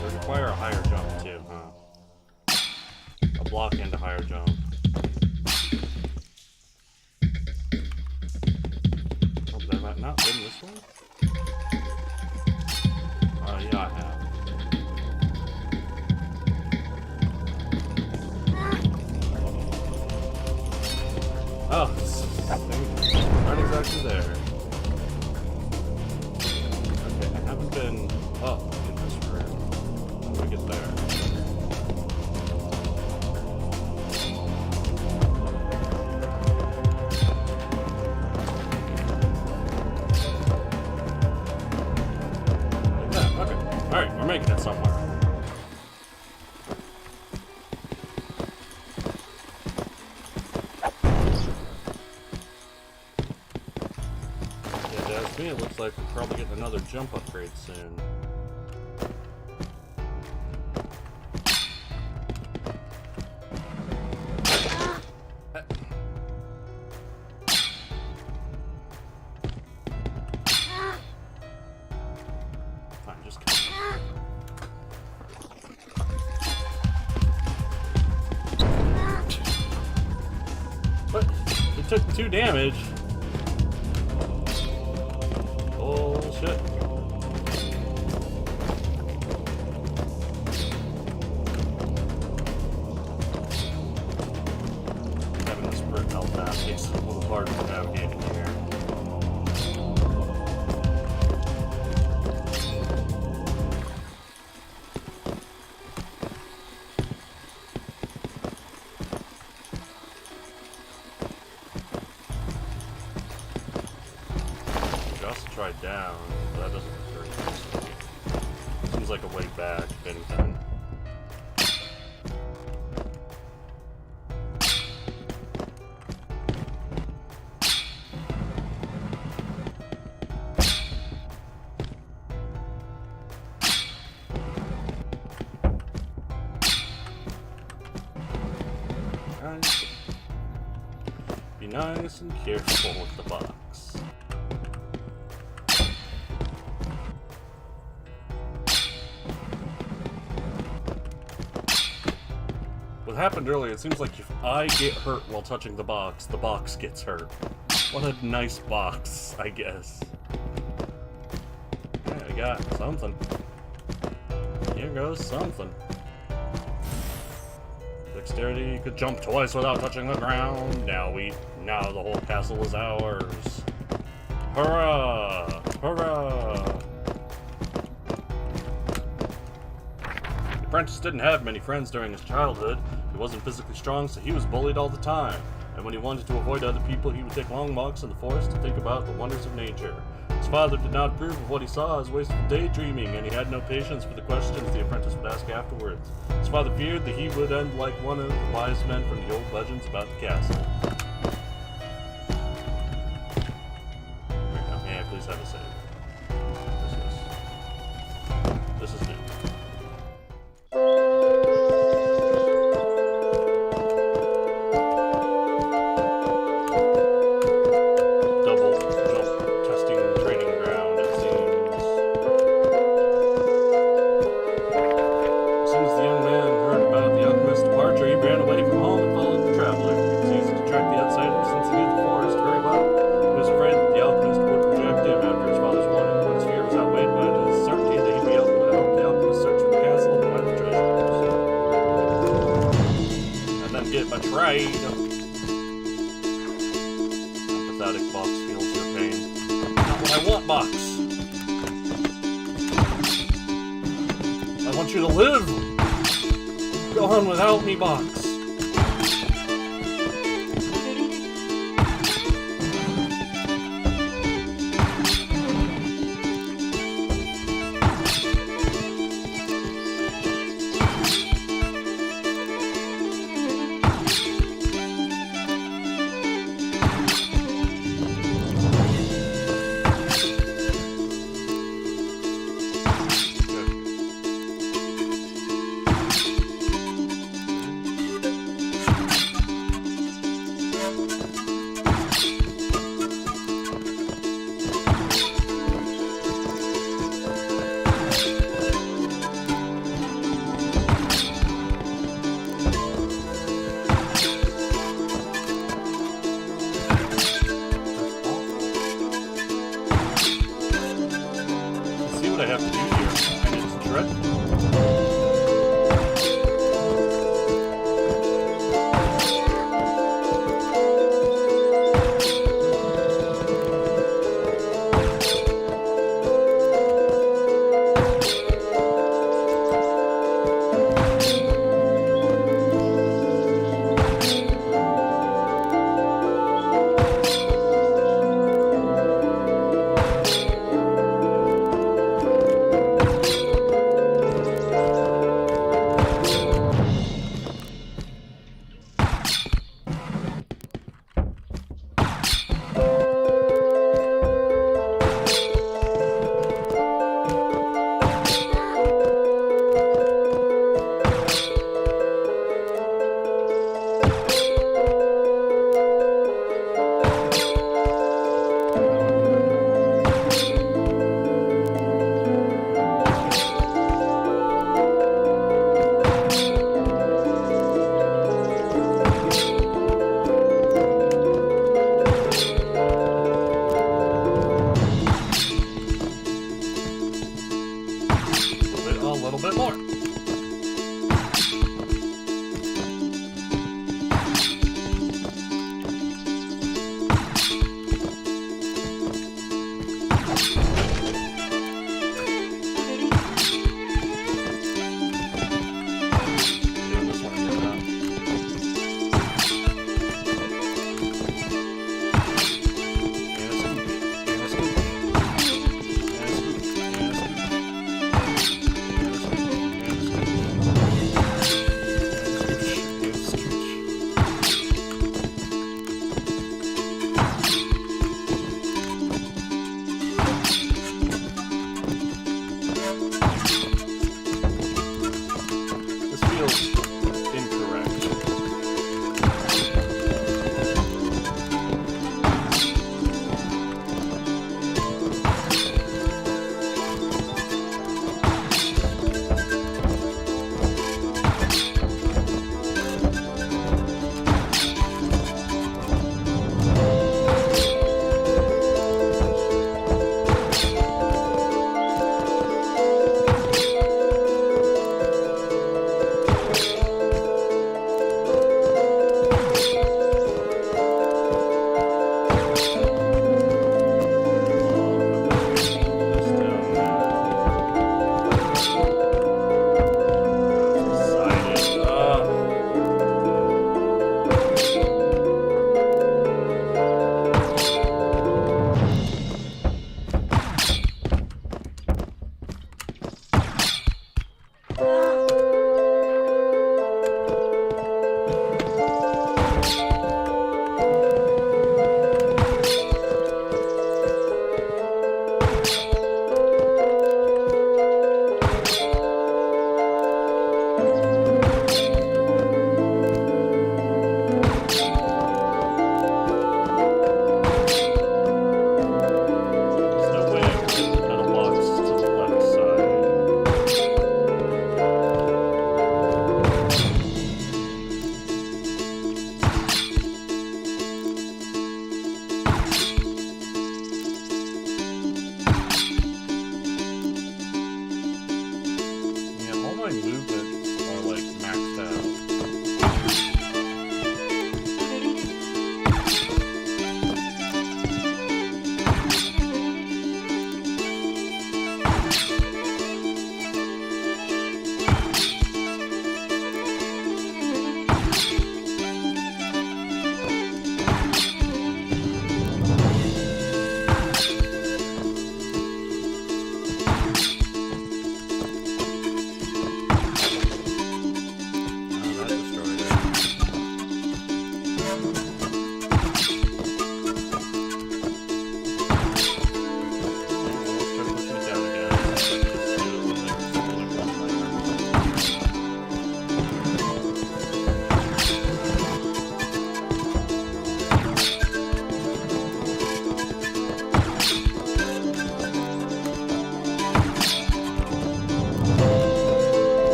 They require a higher jump too, huh? A block and a higher jump. Oh, have I not been this way? Yeah, I have. Oh, right exactly there. Okay, I haven't been up in this room. How do we get there? Like that, okay. Alright, we're making it somewhere. To me, it looks like we'll probably get another jump upgrade soon. Fine, just come. What? It took 2 damage. Shit. Having the sprint health map makes it a little harder to navigate in here. Try down, but that doesn't look very nice. Seems like a way back, if anything. Be nice and careful with the box. What happened earlier, it seems like if I get hurt while touching the box gets hurt. What a nice box, I guess. Yeah, I got something. Here goes something. Dexterity, you could jump twice without touching the ground. Now the whole castle is ours. Hurrah! Hurrah! The apprentice didn't have many friends during his childhood. He wasn't physically strong, so he was bullied all the time. And when he wanted to avoid other people, he would take long walks in the forest to think about the wonders of nature. His father did not approve of what he saw as wasteful daydreaming, and he had no patience for the questions the apprentice would ask afterwards. His father feared that he would end like one of the wise men from the old legends about the castle. There we go. Yeah, please have a save. This is new. Betrayed. Empathetic box feels your pain. Not what I want, box. I want you to live. Go on without me, box. dreadful. A little bit more.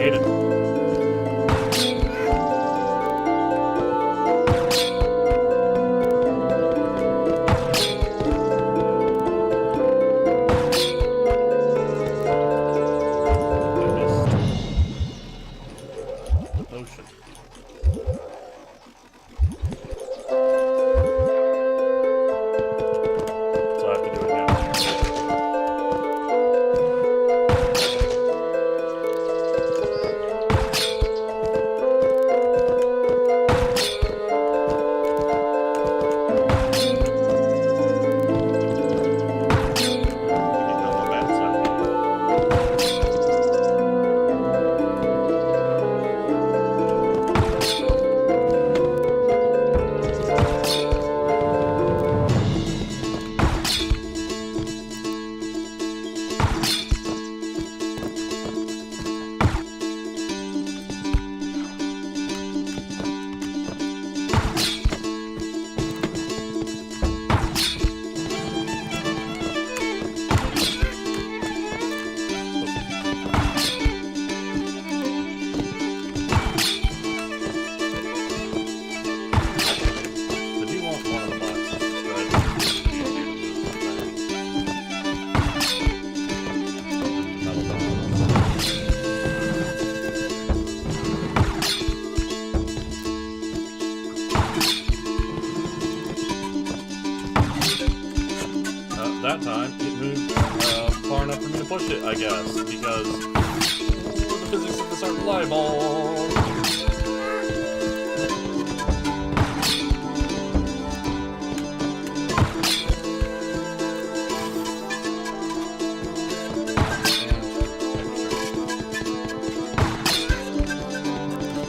hate it. That time, it moved far enough for me to push it, I guess, because the physics of this aren't reliable.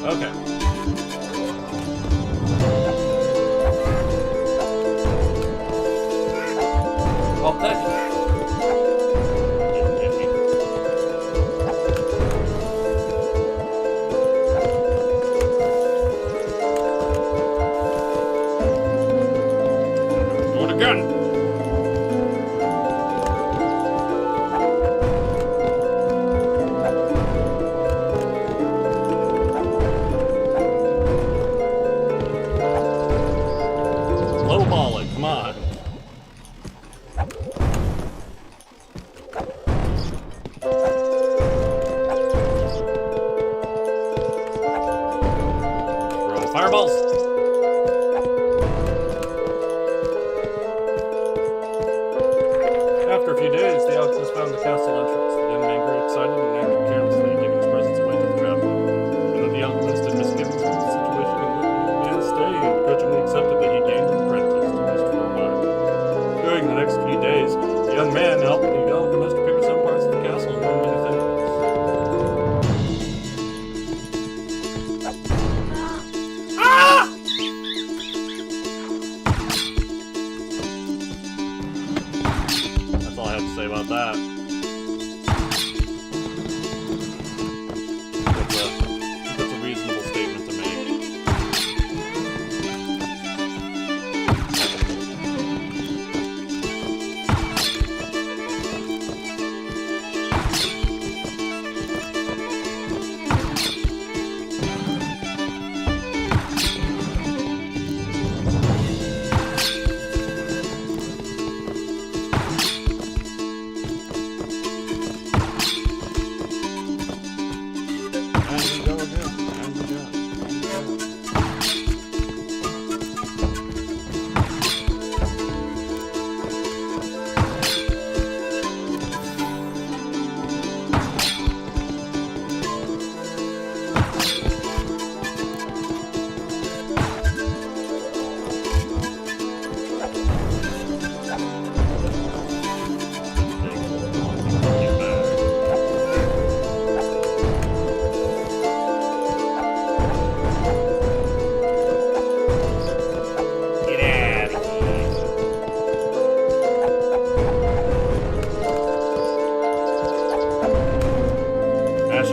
Okay. Oh, that... Do it again! Low ball it, come on. Fireballs! After a few days, the Alchemists found the castle entrance. The young man grew excited and acted carelessly, giving his presents away to the traveler. But the Alchemist had misgivings about the situation and let the young man stay and begrudgingly accepted that he gained an apprentice to just for a while. During the next few days, the young man helped the Alchemist repair some parts of the castle and learn many things. That's all I have to say about that. That's a reasonable statement to make.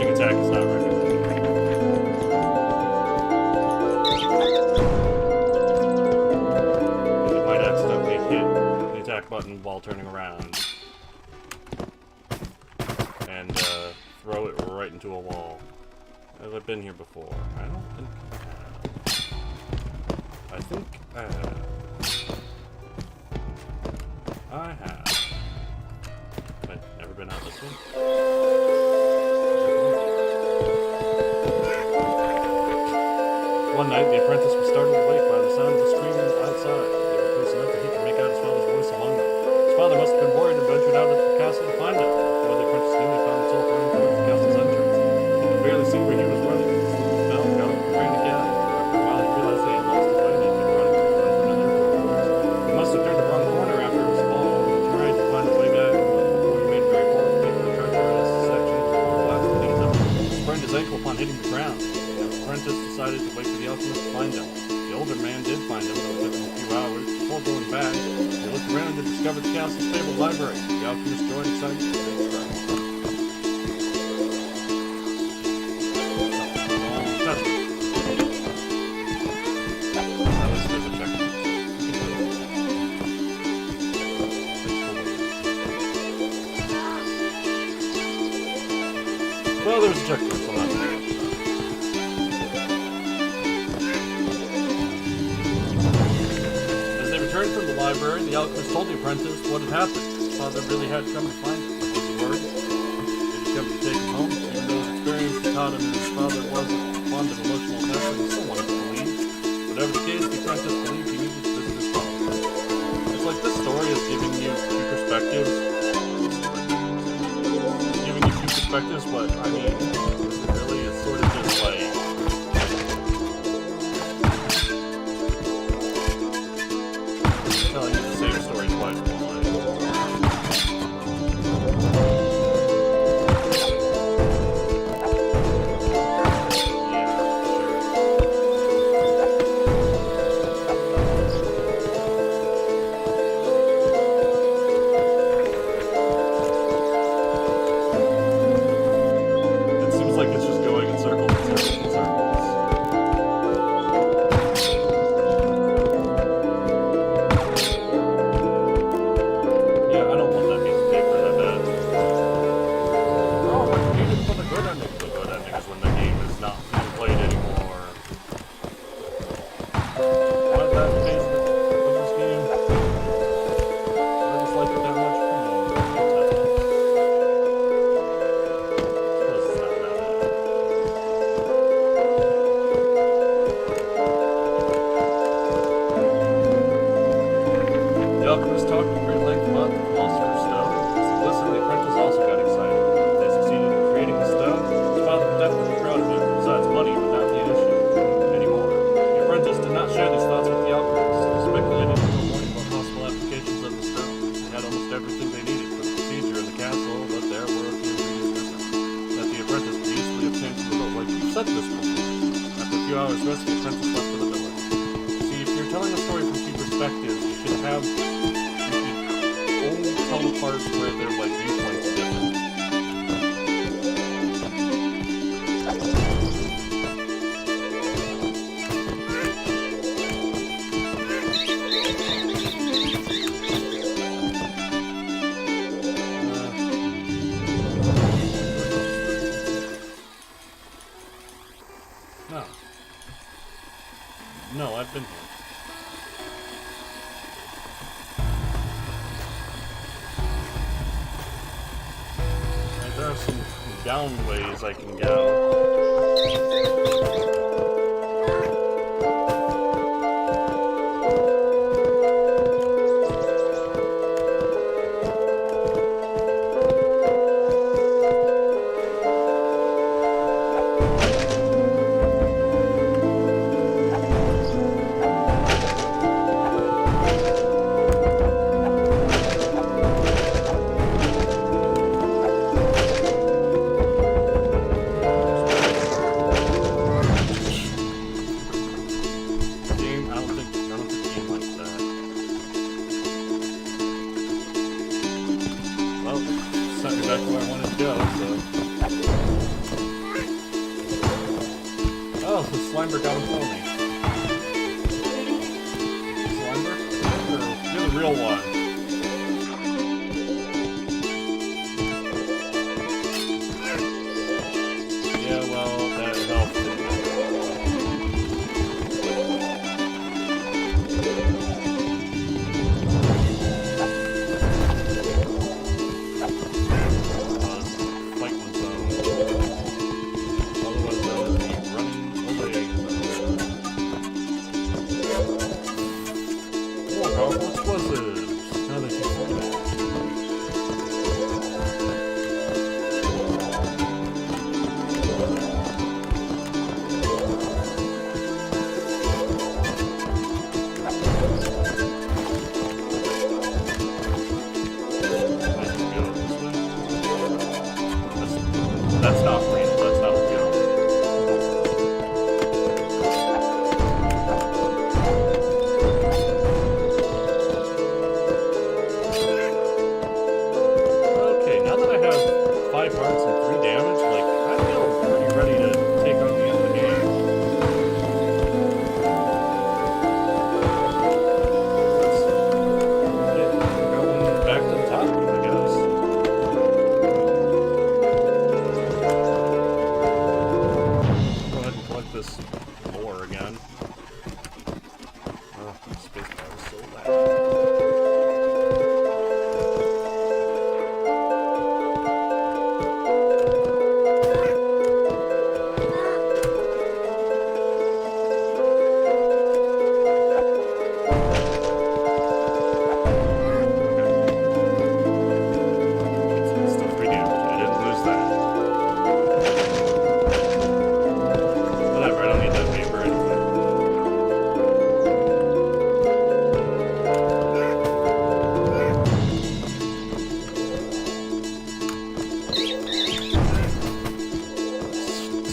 Attack is not recommended. It might accidentally hit the attack button while turning around and throw it right into a wall. Have I been here before? I don't think I have. I think I have. I have. I've never been out this way. One night, the apprentice was startled awake by the sound of the screaming outside. They were close enough that he could make out his father's voice among them. His father must have been worried and ventured out of the castle to find him. Before the apprentice knew, he found himself running towards the castle's entrance. He could barely see where he was running. He slipped the bell, got up and ran again. After a while, he realized they had lost his way and he'd been running through another corridors. He must have turned the wrong corner after his fall. He tried to find his way back, but before he made very far, he came to a treacherous section of the glass beneath him. He sprained his ankle upon hitting the ground. The apprentice decided to wait for the alchemist to find him. The older man did find him, though it took him a few hours. Before going back, he looked around and discovered the castle's fabled library. The alchemist joined excited to take a try. Well, there was a checkpoint, so that's okay. As they returned from the library, the alchemist told the apprentice what had happened. His father really had come to find him. Was he worried? Did he come to take him home? Even though his experience had taught him that his father wasn't fond of emotional attachment, he still wanted to believe. Whatever the case, the apprentice believed he needed to visit his father. It's like this story is giving you two perspectives. But I mean, really, it's sort of just like telling you the same story twice in one way. No, I've been here. There are some down ways I can go. That That's not real. That's not a real. Okay, now that I have 5 hearts and 3 damage, like, I feel pretty ready to take on the end of the game. Let's get going back to the top, I guess. Go ahead and collect this ore again. Oh, the spacebar is so loud.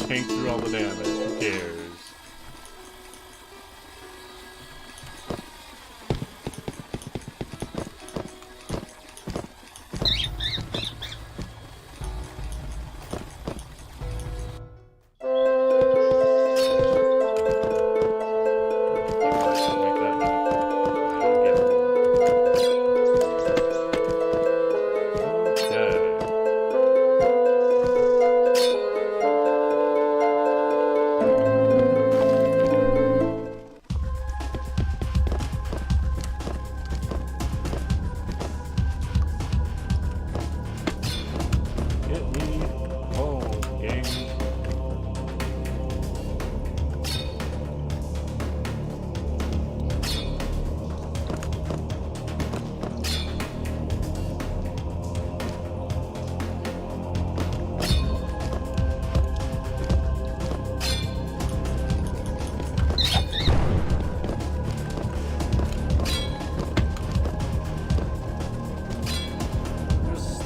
Tank through all the damage. Who cares?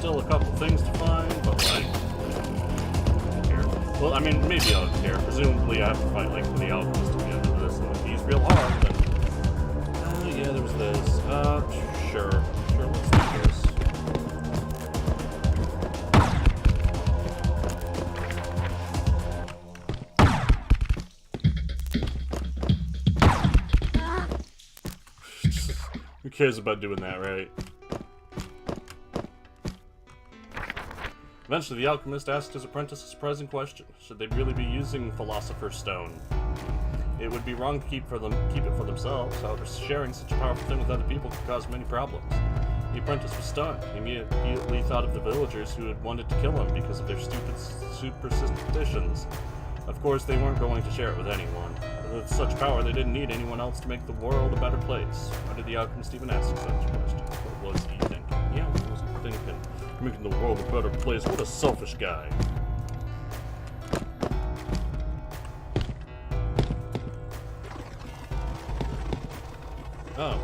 Still a couple things to find, but like, I don't care. Well, I mean, maybe I'll care. Presumably, I have to fight like the Alchemists to get into this, and if he's real hard, then yeah, there was this. Sure, let's do this. Who cares about doing that, right? Eventually, the alchemist asked his apprentice a surprising question. Should they really be using Philosopher's Stone? It would be wrong to keep it for themselves. However, sharing such a powerful thing with other people could cause many problems. The apprentice was stunned. He immediately thought of the villagers who had wanted to kill him because of their stupid superstitions. Of course, they weren't going to share it with anyone. With such power, they didn't need anyone else to make the world a better place. Why did the alchemist even ask such questions? What was he thinking? Yeah, what was he thinking? Making the world a better place. What a selfish guy. Oh,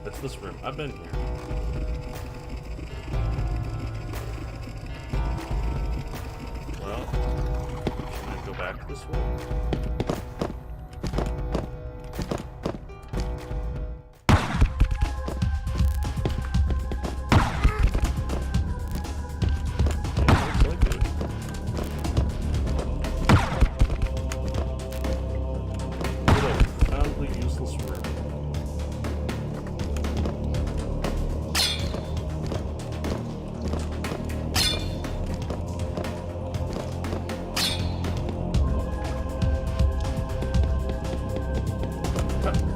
it's this room. I've been here. Well, can I go back this way?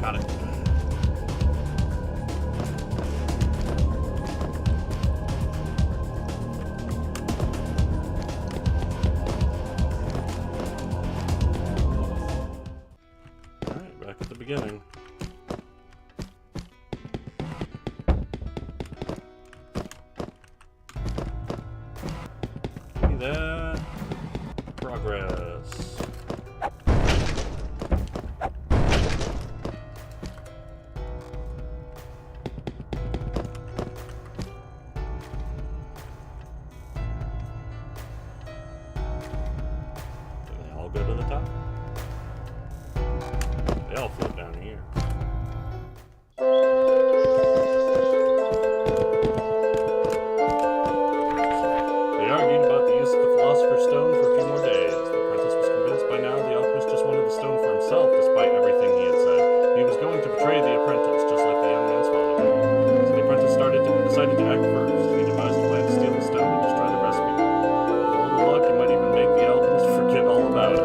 Got it. Alright, back at the beginning. Give me that. Progress. go to the top. They all float down here. They argued about the use of the Philosopher's Stone for a few more days. The apprentice was convinced by now the alchemist just wanted the stone for himself, despite everything he had said. He was going to betray the apprentice, just like the young man's father did. So the apprentice decided to act first. He devised a plan to steal the stone and destroy the recipe. With a little luck, he might even make the alchemist forget all about it.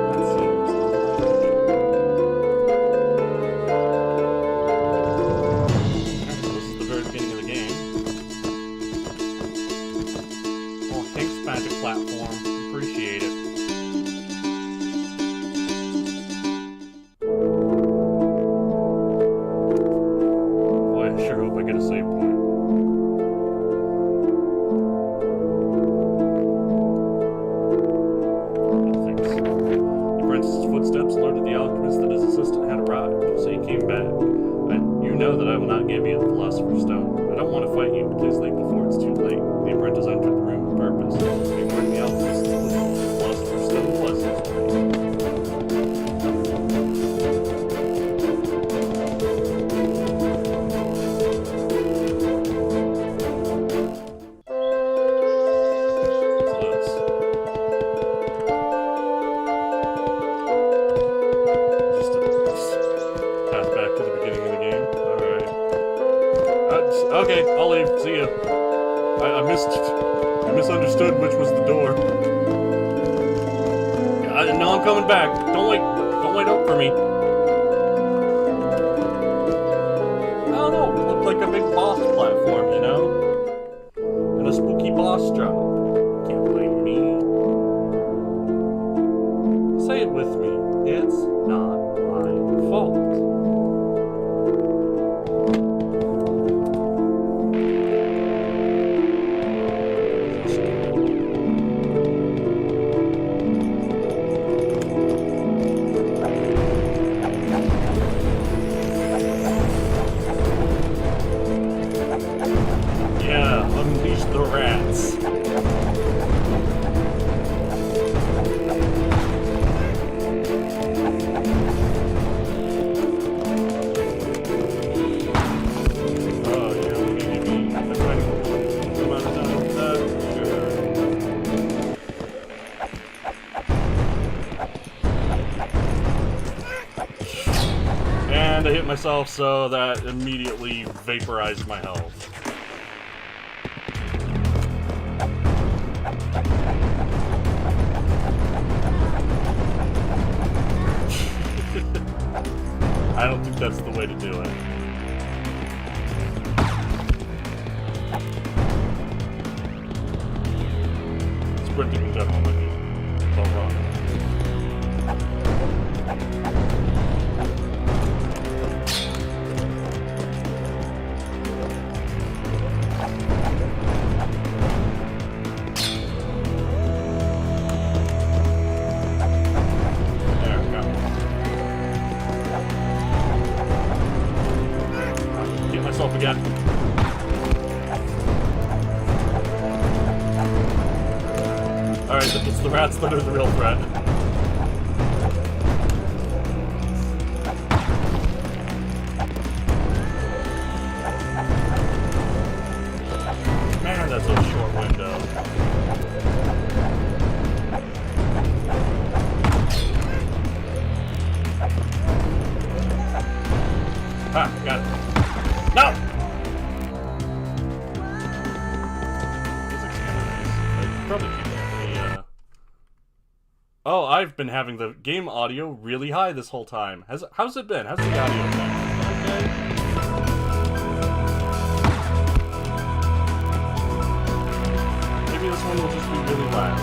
That seems unlikely. So this is the very beginning of the game. Oh, thanks, Magic Platform. Appreciate it. Boy, I sure hope I get a save point. Oh, thanks. The apprentice's footsteps alerted the alchemist that his assistant had arrived, so he came back. You know that I will not give you the Philosopher's Stone. I don't want to fight you. Please leave before it's too late. The apprentice entered the room with purpose. He warned the alchemist that the Philosopher's Stone was his way. Okay, I'll leave. See ya. I misunderstood which was the door. No, I'm coming back. Don't wait up for me. I don't know. It looked like a big boss platform, you know? And a spooky boss drop. Can't blame me. Say it with me. It's not my fault. Unleash the rats. Oh, yeah, we need to be some amount of time with that. Sure. And I hit myself, so that immediately vaporized my health. I don't think that's the way to do it. Sprinting in general might be so wrong. Again. Alright, it's the rats that are the real threat. Man, that's a short window. Ah, got it. No! Music's kinda nice. I'd probably keep that. Oh, I've been having the game audio really high this whole time. How's it been? How's the audio been? Okay. Maybe this one will just be really loud.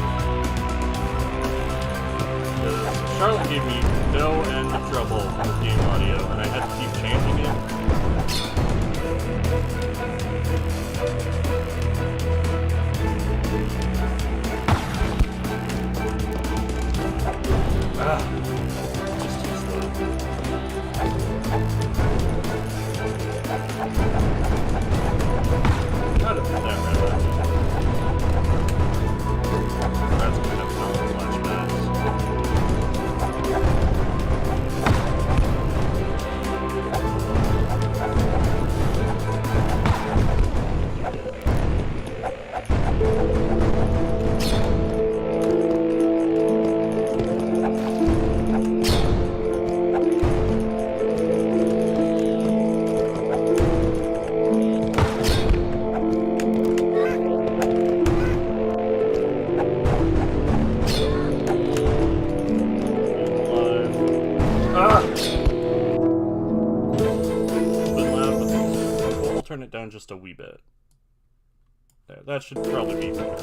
Charlotte gave me no end of trouble with game audio, and I had to keep changing it. Just too slow. Gotta put that red light. That's gonna have power flash. a wee bit. There, that should probably be better.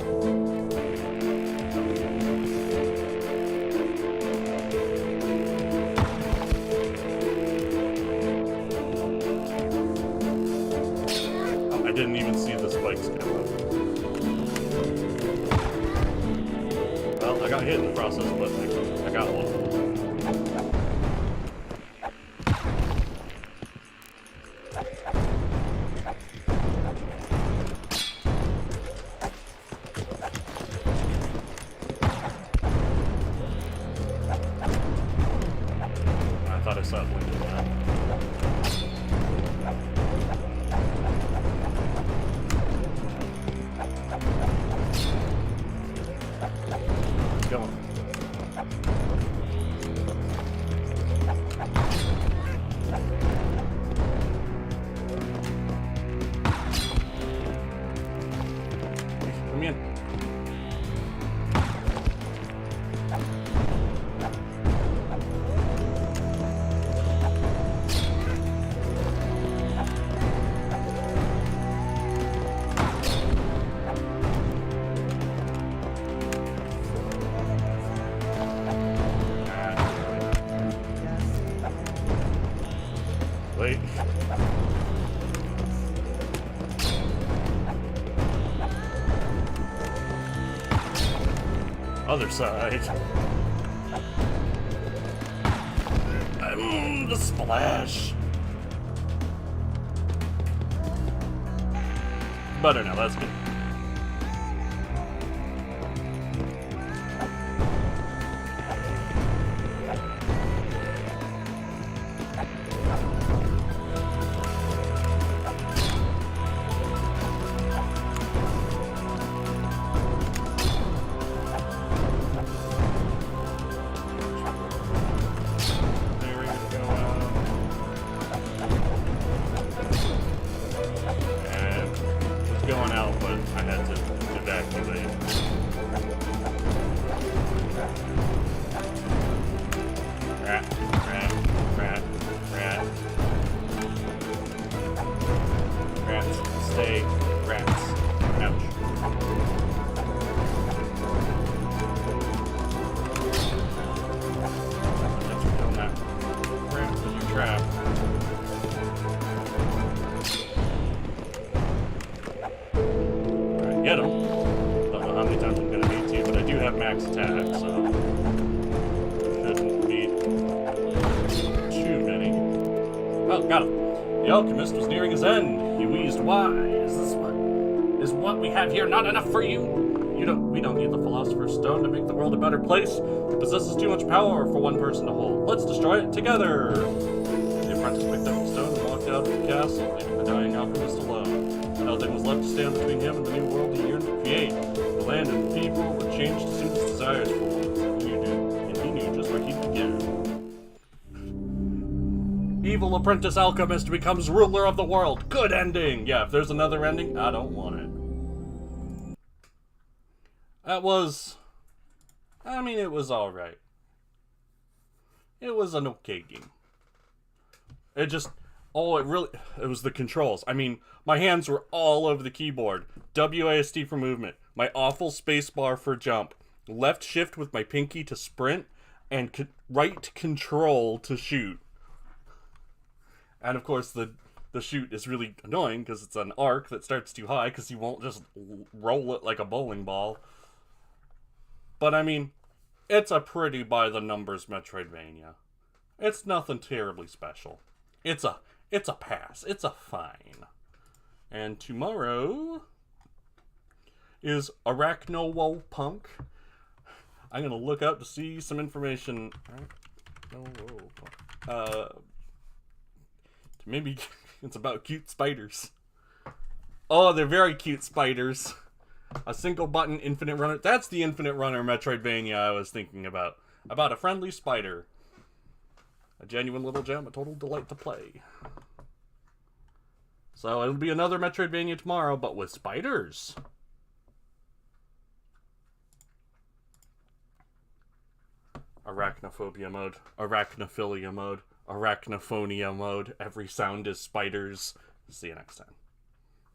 Oh, I didn't even see the spikes come up. Well, I got hit in the process, but I got one. Wait. Other side. The splash. Better now, that's good. Going out, but I had to evacuate. Rat. Rats, stay rats. Ouch. Thanks for doing that. Rat with your trap. Get him. Don't know how many times I'm gonna need to, but I do have max attack, so shouldn't be too many. Oh, got him. The Alchemist was nearing his end. He wheezed, "Why? Is what we have here not enough for you? We don't need the Philosopher's Stone to make the world a better place. It possesses too much power for one person to hold. Let's destroy it together." The apprentice picked up the stone and walked out of the castle, leaving the dying Alchemist alone. Nothing was left to stand between him and the new world he yearned to create. The land and the people would change to suit his desires for once, and he knew just where he'd begin. Evil apprentice alchemist becomes ruler of the world. Good ending! Yeah, if there's another ending, I don't want it. That was... it was alright. It was an okay game. It just... it was the controls. My hands were all over the keyboard. WASD for movement. My awful spacebar for jump. Left shift with my pinky to sprint. And right control to shoot. And of course the shoot is really annoying because it's an arc that starts too high because you won't just roll it like a bowling ball. But it's a pretty by the numbers Metroidvania. It's nothing terribly special. It's a pass. It's a fine. And tomorrow is Arachno-Punk. I'm gonna look up to see some information. Maybe it's about cute spiders. Oh, they're very cute spiders. A single button infinite runner. That's the infinite runner Metroidvania I was thinking about. About a friendly spider. A genuine little gem, a total delight to play. So it'll be another Metroidvania tomorrow, but with spiders. Arachnophobia mode, arachnophilia mode, arachnophonia mode. Every sound is spiders. See you next time.